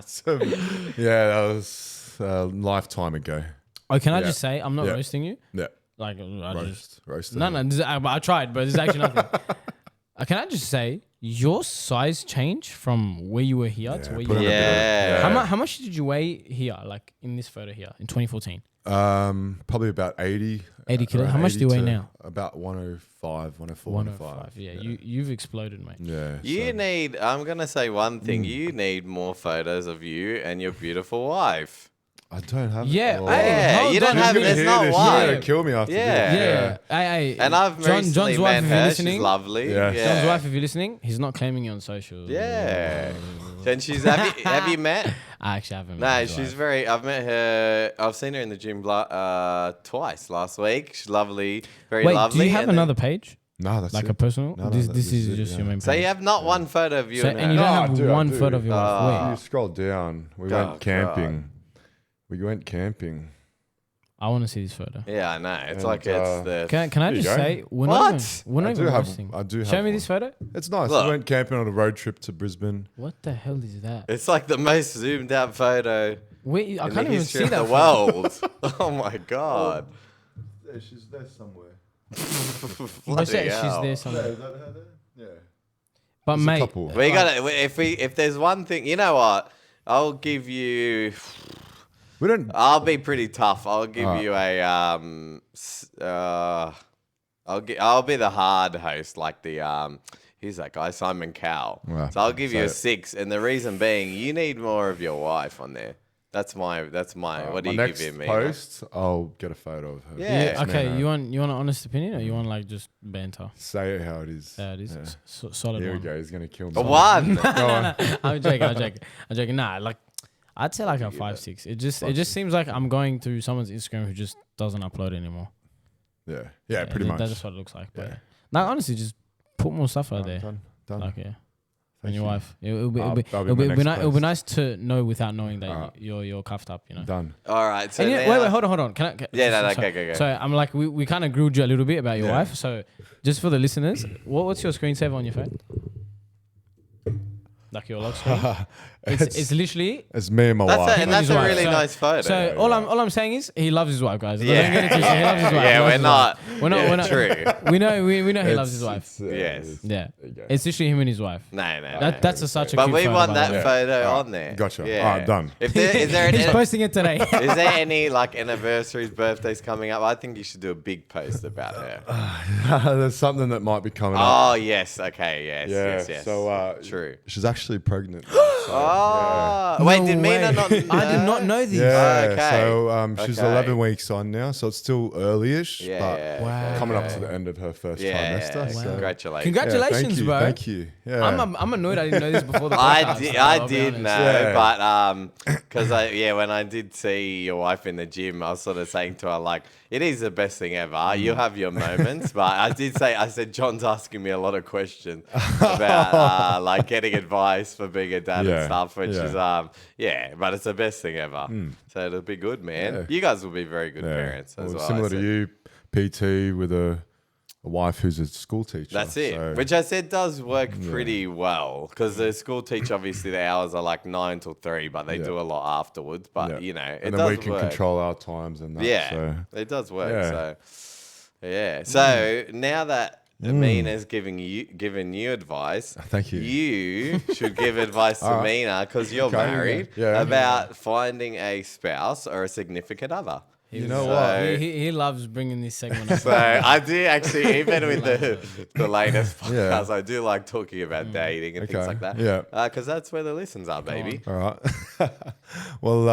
So, yeah, that was a lifetime ago. Oh, can I Yeah. just say I'm not Yeah. roasting you? Yeah. Like I just Roasted. no. I tried, but there's actually nothing. Can I just say your size changed from where you were here to where you put are? on a bit of- Yeah. How much did you weigh here, like in this photo here in 2014? Probably about 80. 80 kilos. around How much do you 80 weigh to now? About 105, 104, 105. Yeah, you've exploded, mate. Yeah. You need, I'm going to say one thing. You need more photos of you and your beautiful wife. I don't have. Yeah, Oh. hey, Yeah, hold you don't on, have let it. me- There's not You're one. gonna kill me after Yeah. this. Yeah. Hey, And I've recently John's wife, met if you're her. listening, She's lovely. Yeah. Yeah. John's wife, if you're listening, he's not claiming you on social. Yeah. And she's, have you met? I actually haven't. No, met his she's wife. very. I've met her. I've seen her in the gym twice last week. She's lovely, very Wait, lovely. do you have and then- another page? No, that's Like it. a personal? No, this this is is it, just yeah. your main page. So you have not one photo of you So- and and her. you don't No, have I do, I one do. photo of your wife. If Wait, you scroll down, we Oh, went camping. We went camping. I want to see this photo. Yeah, I know. It's And, like it's the. Can I There you just go. say we're What? not even, we're not I do even have. roasting. I do have. Show me one. this photo. It's nice. Look. We went camping on a road trip to Brisbane. What the hell is that? It's like the most zoomed out photo Wait, I in can't the even history see of that. the photo. world. Oh my god! There, she's there somewhere. But she's Bloody hell. there somewhere. Is that her there? Yeah. But There's a mate, couple. We got to if there's one thing, you know what? I'll give you. We don't. I'll be pretty tough. I'll give Alright. you a I'll be the hard host, like the who's that guy, Simon Cowell. Right. So I'll give you a So- 6, and the reason being, you need more of your wife on there. That's my. What do my you next give me? post, I'll get a photo of her. Yeah. yeah, okay. Mena. You want an honest opinion, or you want like just banter? Say it how it is. Yeah, it is Yeah. solid Here we one. go. He's gonna kill me. A 1. Go on. I'm joking. Nah, like I'd say like a 5-6. It just seems like I'm going through someone's Instagram who just doesn't upload anymore. Yeah, pretty much. That's just what it looks like. But Yeah. no, honestly, just put more stuff out there. Done. Like yeah. And Thank your you. wife. It'll be That'll it'll be be, my it'll be, next it'll be post. nice to know without knowing that Alright. you're cuffed up. You know. Done. All right. So And now, wait, hold on. Can I? Yeah, no, sorry. go. So I'm like, we kind of grilled you a little bit about your Yeah. wife. So just for the listeners, what's your screensaver on your phone? Like your lock screen? It's literally. It's me and my That's wife. and that's his a wife. really So- nice photo. So all I'm saying is he loves his wife, guys. Yeah. Don't get it twisted. He loves his wife. He yeah, loves we're his not. wife. We're not. Yeah, We're not. true. We know he loves his wife. Yes. Yeah. There you go. It's literally him and his wife. No. That's such a But cute we photo, want by the that way. photo Alright, on there. gotcha. Yeah. Alright, done. If there He's is posting it today. there any like anniversaries, birthdays coming up? I think you should do a big post about her. There's something that might be coming up. Oh yes, okay, yes. Yeah. So true. she's actually pregnant. Oh, wait, did Mina not? I did not know this. Yeah, Okay. so she's Okay. 11 weeks on now, so it's still early-ish, Yeah, but yeah, Wow. coming up to the end of her first yeah. trimester. So Congratulations. Congratulations, thank you, bro. Thank you. Yeah. I'm annoyed I didn't know this before the podcast. I I'll be did honest. know, Yeah. but because when I did see your wife in the gym, I was sort of saying to her like, it is the best thing ever. You'll have your moments, but I said John's asking me a lot of questions about like getting advice for being a dad and Yeah, stuff, which yeah. is but it's the best thing ever. So it'll be good, man. Yeah. You guys will be very good Yeah. parents as well. Similar I to said. you, PT with a wife who's a school teacher. That's it. so- Which I said does work pretty well because the school teacher, obviously, the hours are like 9 till 3, but they do a lot afterwards. But, yeah. it and does then we can work. control our times and that. Yeah, So. it does work. Yeah. So now that Mina's given you advice, Thank you. You should give advice to Mina because you're Okay, married yeah. about finding a spouse or a significant other. You know So- what? He loves bringing this segment up. So I do actually, even with the latest Yeah. podcast, I do like talking about dating and things Okay, like that. yeah. Because that's where the listens are, baby. All right. Well,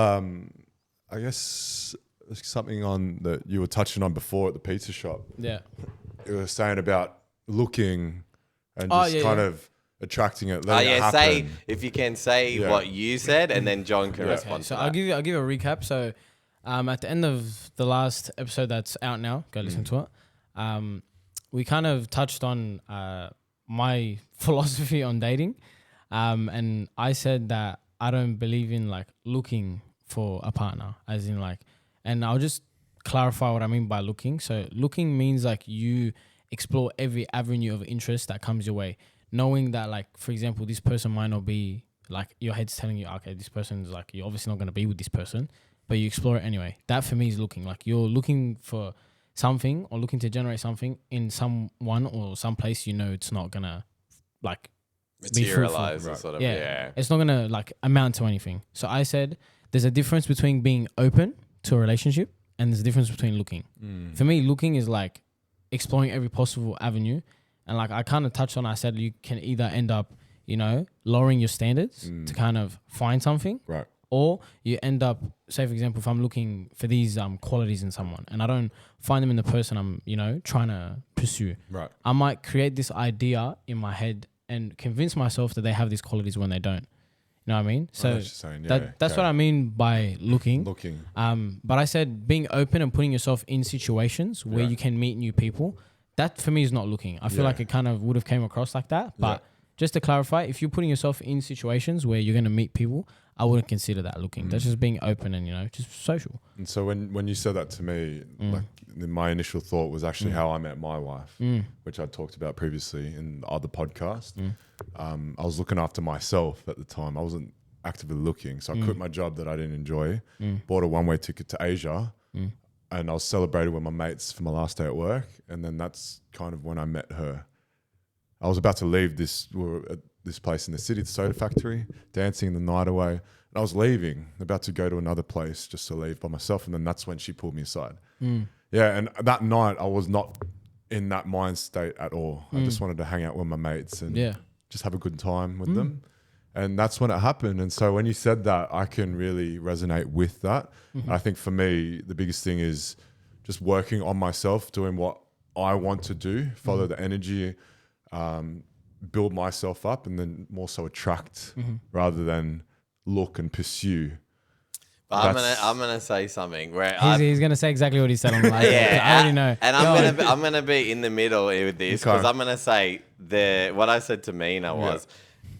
I guess there's something on that you were touching on before at the pizza shop. Yeah. You were saying about looking and Oh, just yeah, kind yeah. of attracting it. Oh Letting it say happen. if you can say Yeah. what you said, and then John can Yeah. respond Okay, to so that. I'll give a recap. So, at the end of the last episode that's out now, go listen to it. We kind of touched on my philosophy on dating, and I said that I don't believe in like looking for a partner, as in like, and I'll just clarify what I mean by looking. So, looking means like you explore every avenue of interest that comes your way, knowing that like, for example, this person might not be like your head's telling you, okay, this person's like, you're obviously not going to be with this person, but you explore it anyway. That for me is looking. Like you're looking for something or looking to generate something in someone or some place it's not going to like be fruitful. Materialize or sort of, Yeah. It's not going to like amount to anything. So I said there's a difference between being open to a relationship and there's a difference between looking. For me, looking is like exploring every possible avenue. And like I kind of touched on, I said you can either end up, lowering your standards to kind of find something. Right. Or you end up, say for example, if I'm looking for these qualities in someone and I don't find them in the person I'm, trying to pursue, Right. I might create this idea in my head and convince myself that they have these qualities when they don't. You know what I mean? I know So what you're saying, yeah, that's okay. what I mean by looking. Looking. But I said being open and putting yourself in situations where Yeah. you can meet new people. That for me is not looking. I feel Yeah. like it kind of would have came across like that. But just to clarify, if you're putting yourself in situations where you're going to meet people, I wouldn't consider that looking. That's just being open and, just social. And so when you said that to me, like my initial thought was actually how I met my wife, which I talked about previously in the other podcast. I was looking after myself at the time. I wasn't actively looking. So I quit my job that I didn't enjoy, bought a one-way ticket to Asia, and I was celebrated with my mates for my last day at work. And then that's kind of when I met her. I was about to leave this place in the city, the soda factory, dancing the night away. And I was leaving, about to go to another place just to leave by myself. And then that's when she pulled me aside. Yeah, and that night I was not in that mind state at all. I just wanted to hang out with my mates and just have a good time with them. And that's when it happened. And so when you said that, I can really resonate with that. I think for me, the biggest thing is just working on myself, doing what I want to do, follow the energy, build myself up, and then more so attract rather than look and pursue. But I'm gonna say something where He's going to say exactly what he said on the live. I already know. And I'm gonna be in the middle with this because Okay. I'm gonna say what I said to Mina was,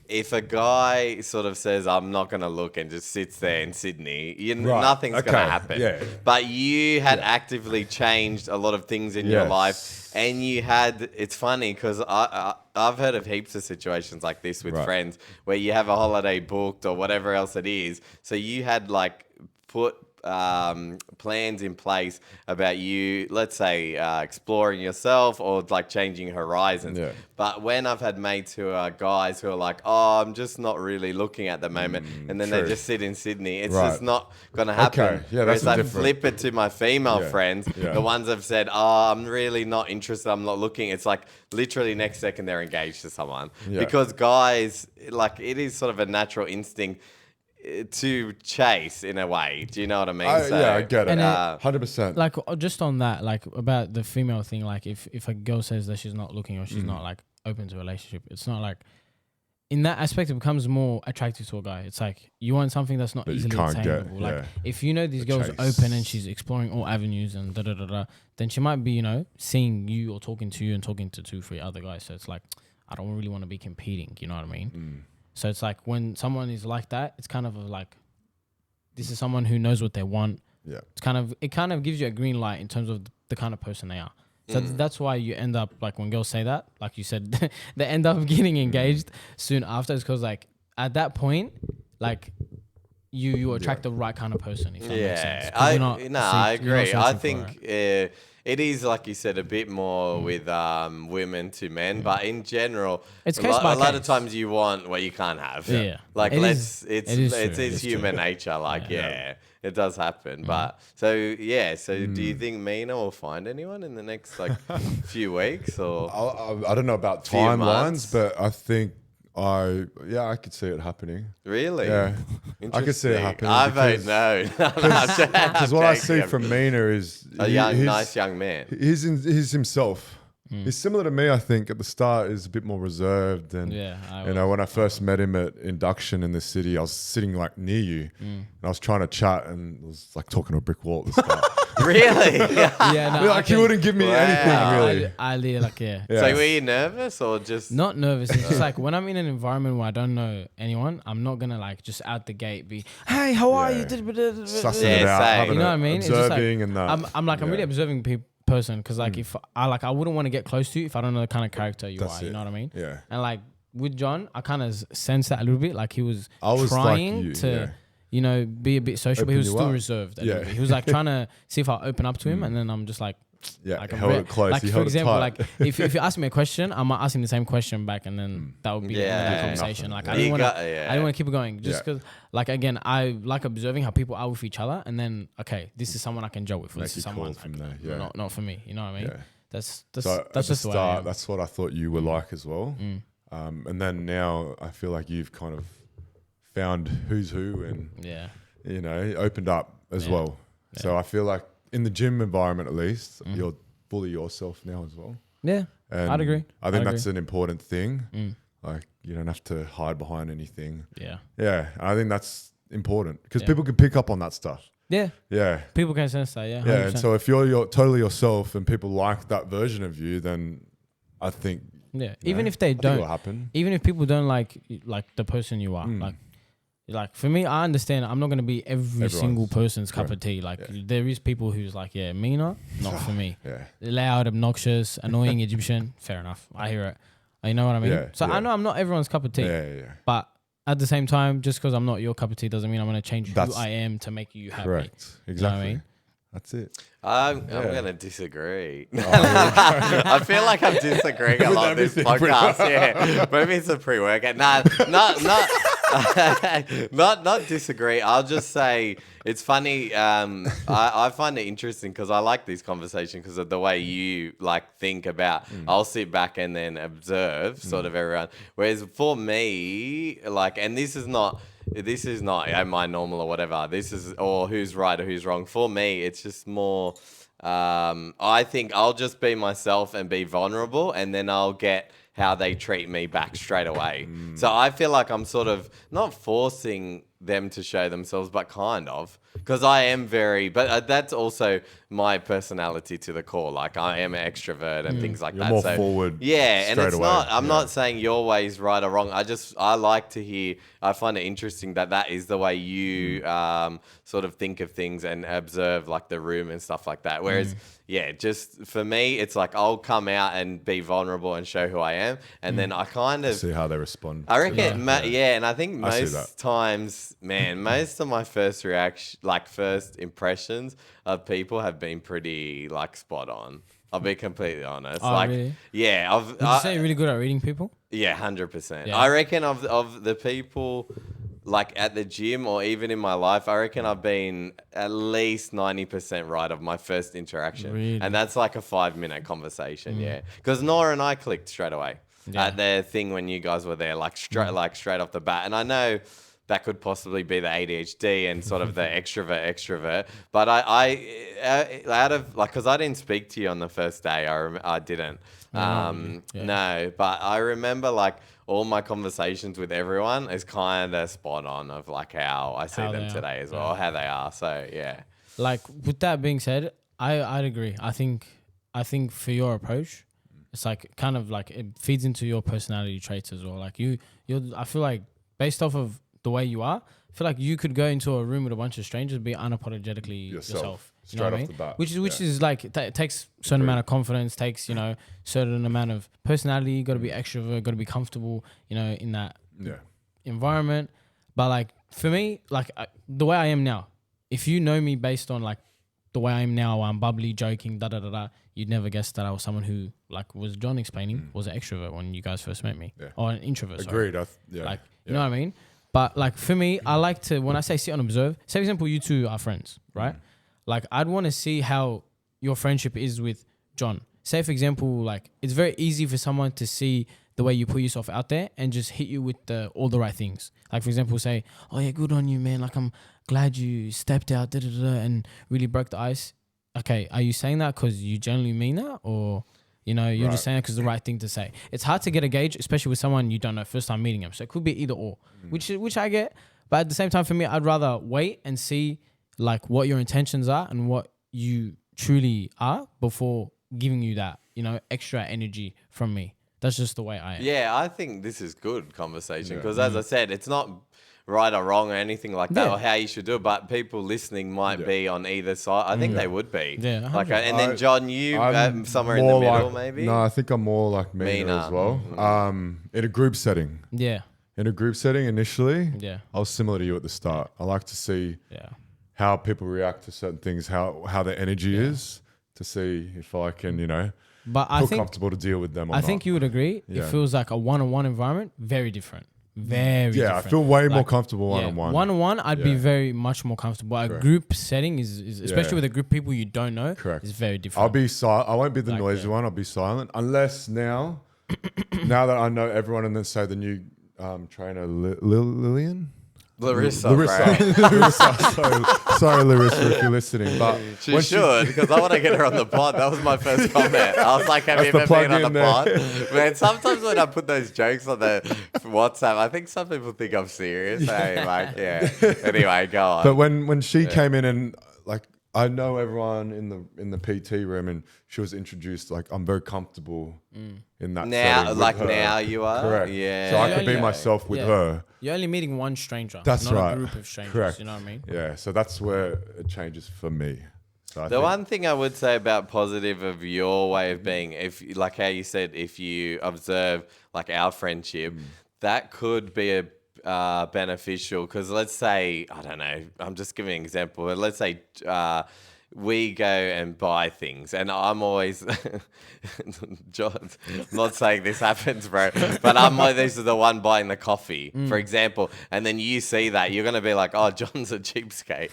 if a guy sort of says I'm not gonna look and just sits there in Sydney, Right. nothing's Okay. gonna happen. Yeah. But you had actively changed a lot of things in your Yes. life, and you had. It's funny because I've heard of heaps of situations like this with Right. friends where you have a holiday booked or whatever else it is. So you had like put plans in place about you, let's say, exploring yourself or like changing horizons. Yeah. But when I've had mates who are guys who are like, oh, I'm just not really looking at the moment, and then they true. just sit in Sydney, it's Right. just not going to happen. Okay, yeah, Whereas that's I different. flip it to my female Yeah, friends, yeah. the ones that have said, oh, I'm really not interested, I'm not looking. It's like literally next second they're engaged to someone. Yeah. Because guys, like it is sort of a natural instinct to chase in a way. Do you know what I mean? Yeah, I get it. And, 100%. Like just on that, like about the female thing, like if a girl says that she's not looking or she's not like open to a relationship, it's not like in that aspect it becomes more attractive to a guy. It's like you want something that's not That you easily can't get, attainable. Like yeah. if you know this The girl's chase. open and she's exploring all avenues and then she might be, you know, seeing you or talking to you and talking to 2-3 other guys. So it's like I don't really want to be competing, you know what I mean? So it's like when someone is like that, it's kind of like this is someone who knows what they want. Yeah. It kind of gives you a green light in terms of the kind of person they are. So that's why you end up like when girls say that, like you said, they end up getting engaged soon after. It's because like at that point, like you attract the right kind of person. If that makes sense. 'Cause you're not I you're not agree. I searching for think it. it is, like you said, a bit more with women to men, but in general, It's a case lot, by a lot of case. times you want what you can't have. Yeah. Like It it's is true. it's It is human true. nature. Like it does happen. But so do you think Mina will find anyone in the next like few weeks or? I don't know about Few timelines, months. but I think I could see it happening. Really? Yeah. I could see it Interesting. happening. I vote no. Because what I see from Mina is a nice young man. he's himself. He's similar to me, I think. At the start, is a bit more reserved, and when I first met him at induction in the city, I was sitting like near you, and I was trying to chat, and I was like talking to a brick wall at the start. Really? Yeah, no, Like he wouldn't give me anything really. I like Yeah. So were you nervous or just not nervous. It's just like when I'm in an environment where I don't know anyone, I'm not gonna like just out the gate be, hey, how are you? Sussing Yeah, it out, same. having You know a- what I mean? It's just like, observing and that. I'm really observing person because like if I wouldn't want to get close to you if I don't know the kind of character you That's are. You it. know what I mean? Yeah. And like with John, I kind of sensed that a little bit. Like he was I was like trying you, to. yeah. You know, be a bit social, but he Open was you still up. reserved. A Yeah. little bit. He was like trying to see if I open up to him, and then I'm just like, Yeah, like he I'm held ve- it close. Like He for held it example, tight. like if you ask me a question, I might ask him the same question back, and then that would be the end of Yeah. the conversation. Like I You didn't want to, got- yeah. I didn't want to keep it going just Yeah. because, like again, I like observing how people are with each other, and then okay, this is someone I can gel with. Or Make this is a call someone from like, there, yeah. not for me. You know what I mean? Yeah. That's So at that's the just the way I start, am. that's what I thought you were like as well. And then now I feel like you've kind of found who's who and Yeah. opened up as well. So I feel like in the gym environment, at least, you're fully yourself now as well. Yeah. And I'd agree. I think I'd that's an important thing. Like you don't have to hide behind anything. Yeah. Yeah, I think that's important because people can pick up on that stuff. Yeah. Yeah. People can sense that. Yeah. 100%. Yeah, and so if you're totally yourself and people like that version of you, then I think yeah. Even if I they think it'll don't, happen. even if people don't like the person you are, like for me, I understand. I'm not gonna be every single person's cup of tea. Like there is people who's like, yeah, Mina, not for me. Yeah. Loud, obnoxious, annoying Egyptian. Fair enough. I hear it. You know what I mean? Yeah, So yeah. I know I'm not everyone's cup of tea. Yeah. But at the same time, just because I'm not your cup of tea doesn't mean I'm gonna change who That's I am to make you happy. Correct. You know what I Exactly. mean? That's it. I'm going to disagree. I feel like I'm disagreeing a lot in this podcast. Yeah, maybe it's a pre-workout. Nah, not disagree. I'll just say it's funny. I find it interesting because I like these conversations because of the way you like think about. I'll sit back and then observe sort of everyone. Whereas for me, like, and this is not my normal or whatever. This is or who's right or who's wrong. For me, it's just more. I think I'll just be myself and be vulnerable, and then I'll get how they treat me back straight away. So I feel like I'm sort of not forcing them to show themselves, but kind of. Because I am but that's also my personality to the core. Like I am an extrovert and things like You're that. more So, forward yeah, and straight it's away. not. I'm Yeah. not saying your way's right or wrong. I like to hear. I find it interesting that is the way you sort of think of things and observe like the room and stuff like that. Whereas, yeah, just for me, it's like I'll come out and be vulnerable and show who I am, and then I kind of See how they respond. I reckon, and I think I see that. most times, man, most of my first reaction, like first impressions of people have been pretty like spot on. I'll be completely honest. Oh, like, really? yeah, Would you say you're really good at reading people? yeah, 100%. Yeah. I reckon of the people like at the gym or even in my life, I reckon I've been at least 90% right of my first interaction. Really? And that's like a 5-minute conversation, yeah. Because Nora and I clicked straight away at the thing when you guys were there, like straight off the bat. And I know that could possibly be the ADHD and sort of the extrovert. But out of like, because I didn't speak to you on the first day, I didn't. not really. Yeah. No, but I remember like all my conversations with everyone is kind of spot on of like how I see How them they are. today as well, how they are. So yeah, Like with that being said, I'd agree. I think for your approach, it's like kind of like it feeds into your personality traits as well. Like you're I feel like based off of the way you are, I feel like you could go into a room with a bunch of strangers, be unapologetically yourself. You know Straight what I off mean? the bat, Which is like it takes certain amount of confidence, takes certain amount of personality. You got to be extrovert, got to be comfortable, in that environment. But like for me, like the way I am now, if you know me based on like the way I am now, I'm bubbly, joking, you'd never guess that I was someone who, like was John explaining, was an extrovert when you guys first met me, or an introvert. Agreed. Sorry. Like you know what I mean. But like for me, I like to, when I say sit and observe, say for example, you two are friends, right? Like I'd want to see how your friendship is with John. Say for example, like it's very easy for someone to see the way you put yourself out there and just hit you with all the right things. Like for example, say, oh yeah, good on you, man. Like I'm glad you stepped out, and really broke the ice. Okay, are you saying that because you genuinely mean that, or you're just saying that because the right thing to say? It's hard to get a gauge, especially with someone you don't know, first time meeting them. So it could be either or, which I get. But at the same time, for me, I'd rather wait and see like what your intentions are and what you truly are before giving you that, extra energy from me. That's just the way I am. Yeah, I think this is good conversation because, as I said, it's not right or wrong or anything like that or how you should do it, but people listening might be on either side. I think they would be. Yeah, like, and then John, you I'm somewhere in the more middle, like- maybe. No, I think I'm more like Mena as well. In a group setting. Yeah. In a group setting initially, Yeah. I was similar to you at the start. I like to see Yeah. how people react to certain things, how their energy is, to see if I can, But I feel think comfortable to deal with them or I not. think you would agree. It Yeah. feels like a one-on-one environment, very different. Very Yeah, different. I feel way more Like, comfortable one-on-one. One-on-one, I'd be Yeah. very much more comfortable. A group setting is especially with a group of people you don't know, Correct. is very different. I'll be silent. I won't be the Like, noisy one. I'll be silent. Unless now that I know everyone and then say the new trainer, Lillian? Larissa. Sorry, Larissa, if you're listening. But She when should, because I want to get her on the pod. That was my first comment. I was like, have you That's the ever been on plug-in the there. pod? Man, sometimes when I put those jokes on the WhatsApp, I think some people think I'm serious. Hey, like, yeah. Anyway, go on. But when she came in and like I know everyone in the PT room and she was introduced, like I'm very comfortable in that now, setting with like her. now you are? Correct. Yeah. So I could be Yeah. myself with Yeah. her. You're only meeting one stranger. That's not right. a group of strangers. Correct. You know what I mean? Yeah. So that's where it changes for me. So I The think- one thing I would say about positive of your way of being, if like how you said, if you observe like our friendship, that could be a beneficial. Because let's say, I don't know, I'm just giving an example. But let's say we go and buy things, and I'm always, John, I'm not saying this happens, bro, but I'm always the one buying the coffee, for example, and then you see that, you're going to be like, oh, John's a cheapskate.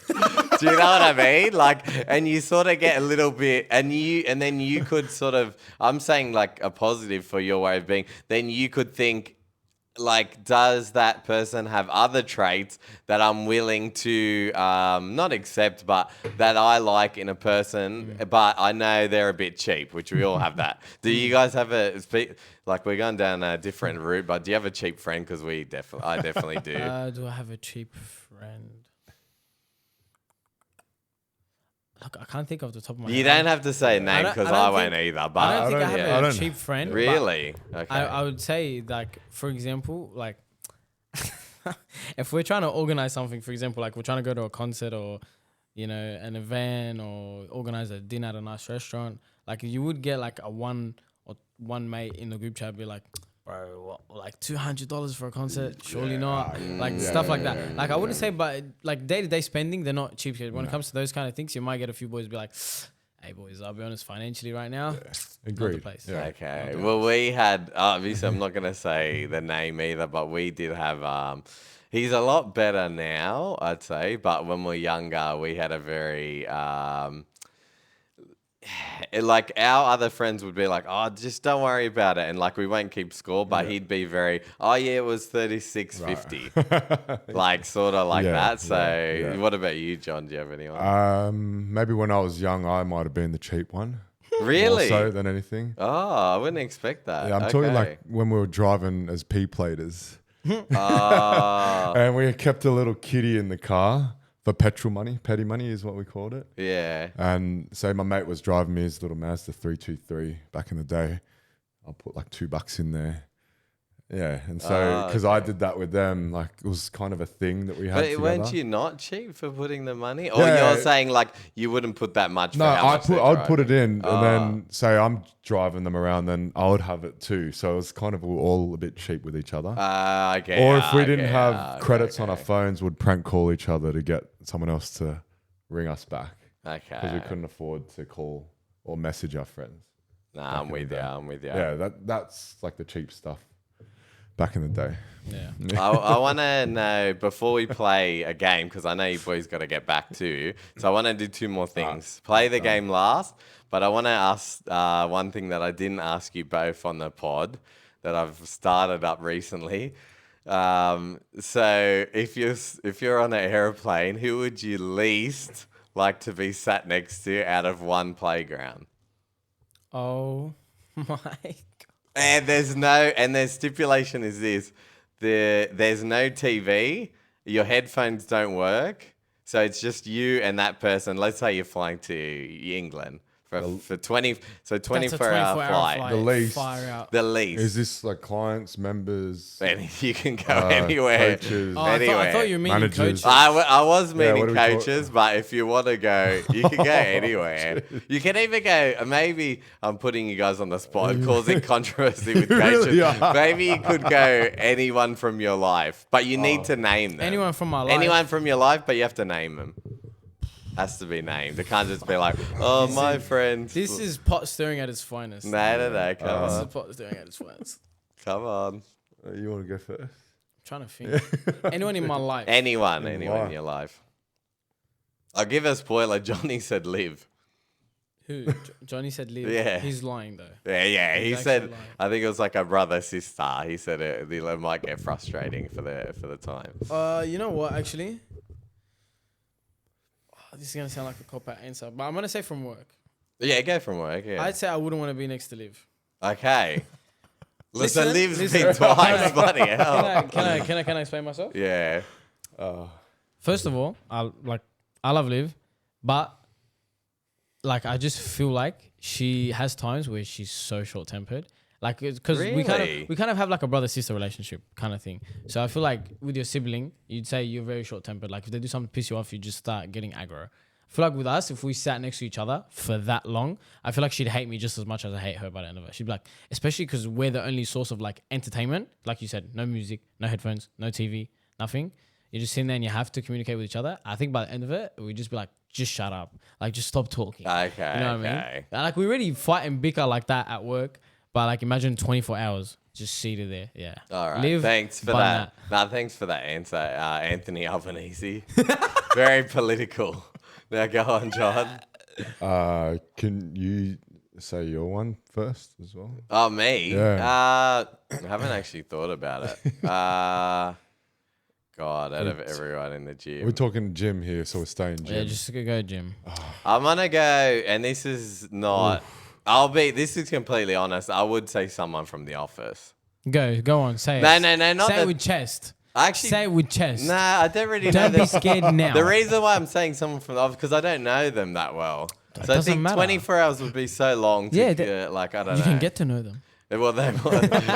Do you know what I mean? Like, and you sort of get a little bit, and then you could sort of, I'm saying like a positive for your way of being, then you could think, like, does that person have other traits that I'm willing to not accept, but that I like in a person, but I know they're a bit cheap, which we all have that. Do you guys have like, we're going down a different route, but do you have a cheap friend? Because I definitely do. Do I have a cheap friend? Look, I can't think off the top of my head. You don't have to say a name don't- because I don't I think- won't either. But I don't think I I have a don't- cheap friend. but really, okay. I would say, like, for example, like, if we're trying to organize something, for example, like we're trying to go to a concert or, an event or organize a dinner at a nice restaurant, like you would get like one mate in the group chat be like, bro, what, like $200 for a concert? Surely not. Like stuff like that. Like I wouldn't say, but like day-to-day spending, they're not cheap. When it comes to those kind of things, you might get a few boys be like, hey boys, I'll be honest, financially right now, not the Agreed. place. Yeah. Okay. Well, we had obviously I'm not gonna say the name either, but we did have he's a lot better now, I'd say. But when we were younger, we had a very like our other friends would be like, oh, just don't worry about it, and like we won't keep score. But he'd be very, oh yeah, it was 36.50, like sort of like Yeah, that. So, yeah. what about you, John? Do you have anyone? Maybe when I was young, I might have been the cheap one. Really? More so than anything. Oh, I wouldn't expect that. Yeah, I'm talking like when we were driving as P-platers. Oh, And we kept a little kitty in the car for petrol money. Petty money is what we called it. yeah. And say my mate was driving me his little Mazda 323 back in the day. I'll put like $2 in there. Yeah. And so, because I did that with them, like it was kind of a thing that we had But together. weren't you not cheap for putting the money? Or Yeah. you're saying like you wouldn't put that much No, for how much they're I'd put driving? it in and then say I'm driving them around, then I would have it too. So it was kind of all a bit cheap with each other. Okay. Or if we didn't have credits on our phones, we'd prank call each other to get someone else to ring us back because we Okay. couldn't afford to call or message our friends. Nah, I'm with you. I'm with you. Yeah, that's like the cheap stuff back in the day. Yeah. I want to know before we play a game, because I know you boys got to get back to. So I want to do two more things. Play the game last, but I want to ask one thing that I didn't ask you both on the pod that I've started up recently. So if you're on an airplane, who would you least like to be sat next to out of one playground? Oh my god. And there's stipulation is this. There's no TV, your headphones don't work, so it's just you and that person. Let's say you're flying to England for 24 That's a 24-hour flight. The least. Fire out. The least. Is this like clients, members? And you can go anywhere. Coaches. Oh, Anyway. I thought you were meaning Managers. coaches. I was what meaning do we call it? coaches, but if you want to go, you can go anywhere. You can even go, maybe I'm putting you guys on the spot, causing controversy with coaches. really are. Maybe you could go anyone from your life, but you need to name them. Anyone from my life. Anyone from your life, but you have to name them. Has to be named. It can't just be like, oh, my friend. This is pot stirring at its finest. No, come This is on. pot stirring at its finest. Come on. You want to go first? I'm trying to think. Anyone in my life. Anyone In in life. your life. I'll give a spoiler. Johnny said live. Who? Johnny said live. Yeah. He's lying though. Yeah. He He's said, actually lying. I think it was like a brother sister. He said it might get frustrating for the time. You know what? Actually, this is gonna sound like a cop-out answer, but I'm gonna say from work. Yeah, go from work. Yeah. I'd say I wouldn't want to be next to Liv. Okay. Listen, Listen, live's listen. been twice, bloody hell. Can I explain myself? Yeah. First of all, I love Liv, but like I just feel like she has times where she's so short-tempered. Like, because we Really? kind of have like a brother-sister relationship kind of thing. So I feel like with your sibling, you'd say you're very short-tempered. Like if they do something to piss you off, you just start getting aggro. I feel like with us, if we sat next to each other for that long, I feel like she'd hate me just as much as I hate her by the end of it. She'd be like, especially because we're the only source of like entertainment. Like you said, no music, no headphones, no TV, nothing. You're just sitting there and you have to communicate with each other. I think by the end of it, we'd just be like, just shut up. Like, just stop talking. Okay. You know what I mean? Okay. And, like, we really fight and bicker like that at work. But like, imagine 24 hours just seated there. Yeah. All right. Live Thanks for by that. No, thanks for that answer, Anthony Albanese. Very political. Now go on, John. Can you say your one first as well? Oh, me? Yeah. I haven't actually thought about it. God, out of everyone in the gym. We're talking gym here, so we're staying gym. Yeah, just go gym. I'm going to go, and this is not... This is completely honest. I would say someone from The Office. Go on. Say it. No, not say that- it with chest. Actually, Say it with chest. Nah, I don't really Don't know be them. scared now. The reason why I'm saying someone from The Office, because I don't know them that well. So I doesn't think matter. 24 hours would be so long to Yeah, I don't know. you can get to know them. Well,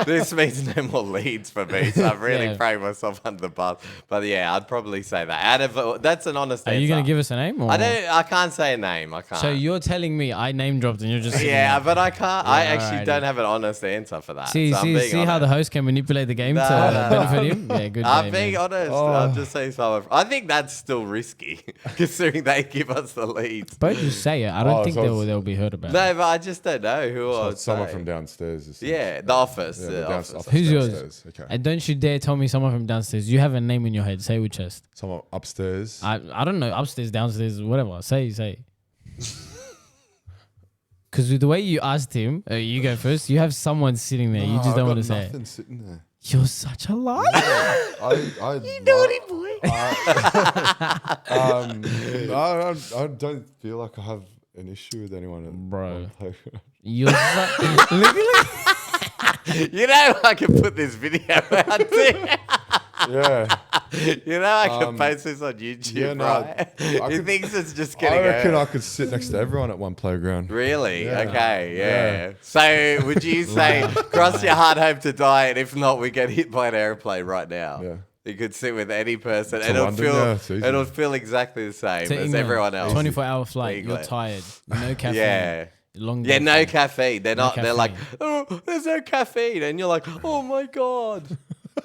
this means no more leads for me, so I'm really Yeah. throwing myself under the bus. But yeah, I'd probably say that. That's an honest Are answer. you gonna give us a name? Or? I can't say a name. I can't. So you're telling me I name dropped and you're just sitting yeah, there. but I can't. I Yeah, actually alrighty. don't have an honest answer for that. See, so I'm being see how the honest. host can manipulate the game No, to no, benefit no. him. Yeah, good. I'm day, being man. honest. Oh. I'm just saying something. I think that's still risky, considering they give us the leads. Both just say it. I don't think so it's- they'll be heard about. No, but I just don't know who So I would it's someone say. from downstairs. essentially. Yeah, the office. Yeah, the office. Who's yours? downstairs. Okay. And don't you dare tell me someone from downstairs. You have a name in your head. Say it with chest. Someone upstairs. I don't know. Upstairs, downstairs, whatever. Say. Because with the way you asked him, you go first. You have someone sitting there. You just don't want to say it. Nothing sitting there. You're such a liar. You naughty boy. I don't feel like I have an issue with anyone. Bro. Look, You're look. You know, I can put this video out there. yeah. You know, I can post this on YouTube, yeah, no, right? I He could- thinks it's just getting I reckon hurt. I could sit next to everyone at one playground. Really? Yeah. Okay, yeah. So would you say, cross your heart, hope to die, and if not, we get hit by an airplane right now? Yeah. You could sit with any person, To and London, yeah, it's easy. it'll feel exactly the same To as England, everyone else. 24-hour flight. You're England. tired. No caffeine. Yeah. Long Yeah, day no flight. caffeine. They're not. They're like, caffeine. oh, there's no caffeine, and you're like, oh my god.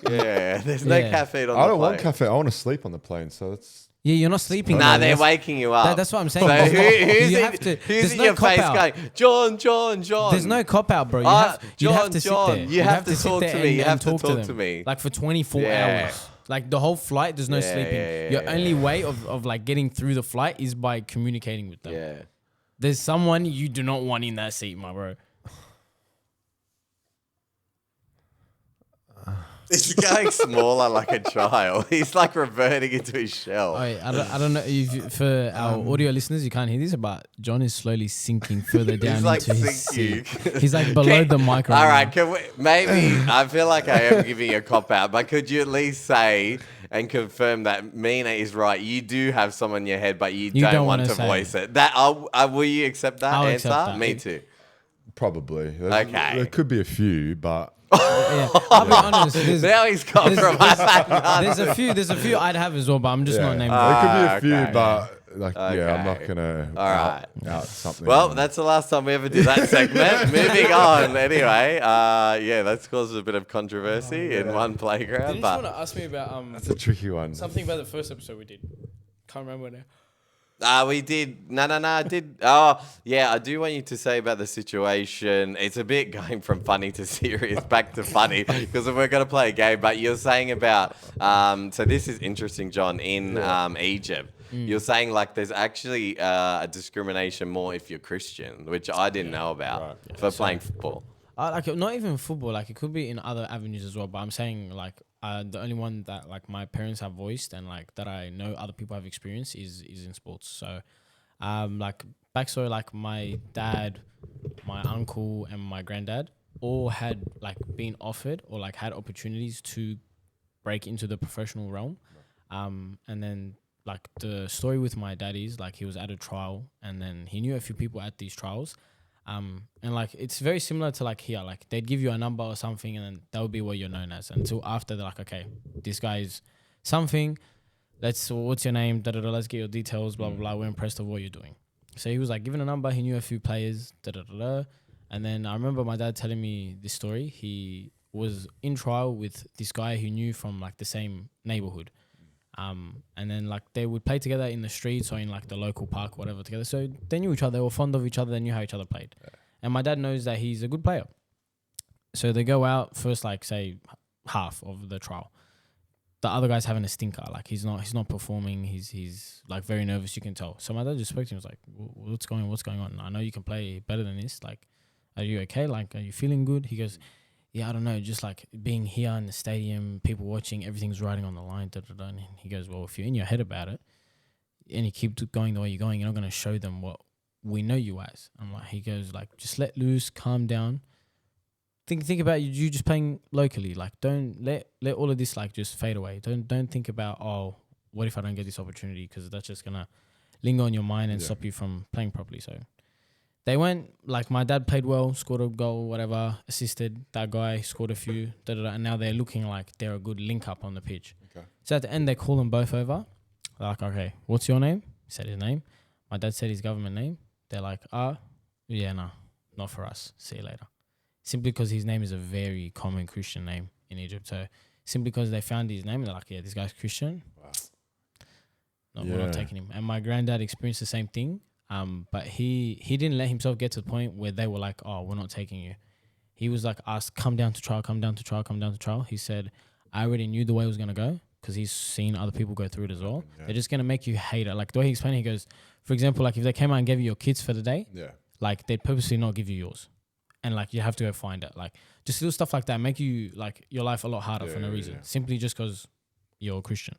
Yeah, there's no Yeah. caffeine on I the don't want plane. cafe. I want to sleep on the plane. So that's Yeah, you're not sleeping. Nah, though. they're That's- waking you up. that's what I'm saying. So There's no- who's you in, have to- who's there's in no your face cop-out. going, John, John, John? There's no cop out, bro. You Ah, have, you have to John, sit there. you have to sit talk there to me. and- You and have to talk them. to me. Like for 24 Yeah. hours. Like the whole flight, there's no Yeah, sleeping. yeah, Your yeah, only way of like getting through the flight is by communicating with them. Yeah. There's someone you do not want in that seat, my bro. He's going smaller like a child. He's like reverting into his shell. I don't know if for our audio listeners you can't hear this, but John is slowly sinking further down He's like into his sinking. seat. He's like below the mic All right, now. can we, maybe I feel like I am giving you a cop out, but could you at least say and confirm that Mina is right? You do have someone in your head, but you don't want wanna to say voice it. That will you accept that I'll answer? accept that. Me too. probably. Okay. There could be a few, but Yeah, I'll be honest. Now he's compromised. There's a few I'd have as well, but I'm just not naming them. there could be a few, okay. but like yeah, I'm not Okay. gonna All right. out something. Well, that's the last time we ever did that segment. Moving on. Anyway, yeah, that's caused a bit of controversy in one playground, Did you just but want to ask me about that's a tricky one. something about the first episode we did? Can't remember now. we did. No, I did. Oh, yeah, I do want you to say about the situation. It's a bit going from funny to serious, back to funny, because we're going to play a game. But you're saying about, so this is interesting, John, in Egypt. You're saying like there's actually a discrimination more if you're Christian, which I didn't know about for playing football. Like not even football. Like it could be in other avenues as well. But I'm saying like the only one that like my parents have voiced and like that I know other people have experienced is in sports. So, like backstory, like my dad, my uncle, and my granddad all had like been offered or like had opportunities to break into the professional realm. And then like the story with my dad is like he was at a trial and then he knew a few people at these trials. And like it's very similar to like here, like they'd give you a number or something and then that would be what you're known as until after they're like, okay, this guy is something, what's your name, let's get your details, blah, blah, blah, we're impressed of what you're doing. So he was like given a number, he knew a few players, and then I remember my dad telling me this story. He was in trial with this guy who knew from like the same neighborhood. And then like they would play together in the streets or in like the local park, whatever, together. So they knew each other, they were fond of each other, they knew how each other played. Yeah. And my dad knows that he's a good player. So they go out first, like say half of the trial. The other guy's having a stinker, like he's not performing. He's like very nervous, you can tell. So my dad just spoke to him, was like, what's going on? I know you can play better than this. Like, are you okay? Like, are you feeling good? He goes, yeah, I don't know, just like being here in the stadium, people watching, everything's riding on the line, And he goes, well, if you're in your head about it and you keep going the way you're going, you're not going to show them what we know you as. I'm like, he goes, like, just let loose, calm down. Think about you just playing locally. Like, don't let all of this like just fade away. Don't think about, oh, what if I don't get this opportunity? Because that's just going to linger on your mind and stop you from playing properly. So They went like my dad played well, scored a goal, whatever, assisted that guy, scored a few, and now they're looking like they're a good link up on the pitch. Okay. So at the end, they call them both over. They're like, okay, what's your name? He said his name. My dad said his government name. They're like, yeah, no, not for us. See you later. Simply because his name is a very common Christian name in Egypt. So simply because they found his name, they're like, yeah, this guy's Christian. Wow. No, we're not taking him. And my granddad experienced the same thing. But he didn't let himself get to the point where they were like, oh, we're not taking you. He was like, asked, come down to trial, come down to trial, come down to trial. He said, I already knew the way it was going to go because he's seen other people go through it as well. Yeah. They're just going to make you hate it. Like the way he explained it, he goes, for example, like if they came out and gave you your kids for the day, like they'd purposely not give you yours. And like you have to go find it. Like just little stuff like that make you like your life a lot harder for no reason. Simply just because you're a Christian.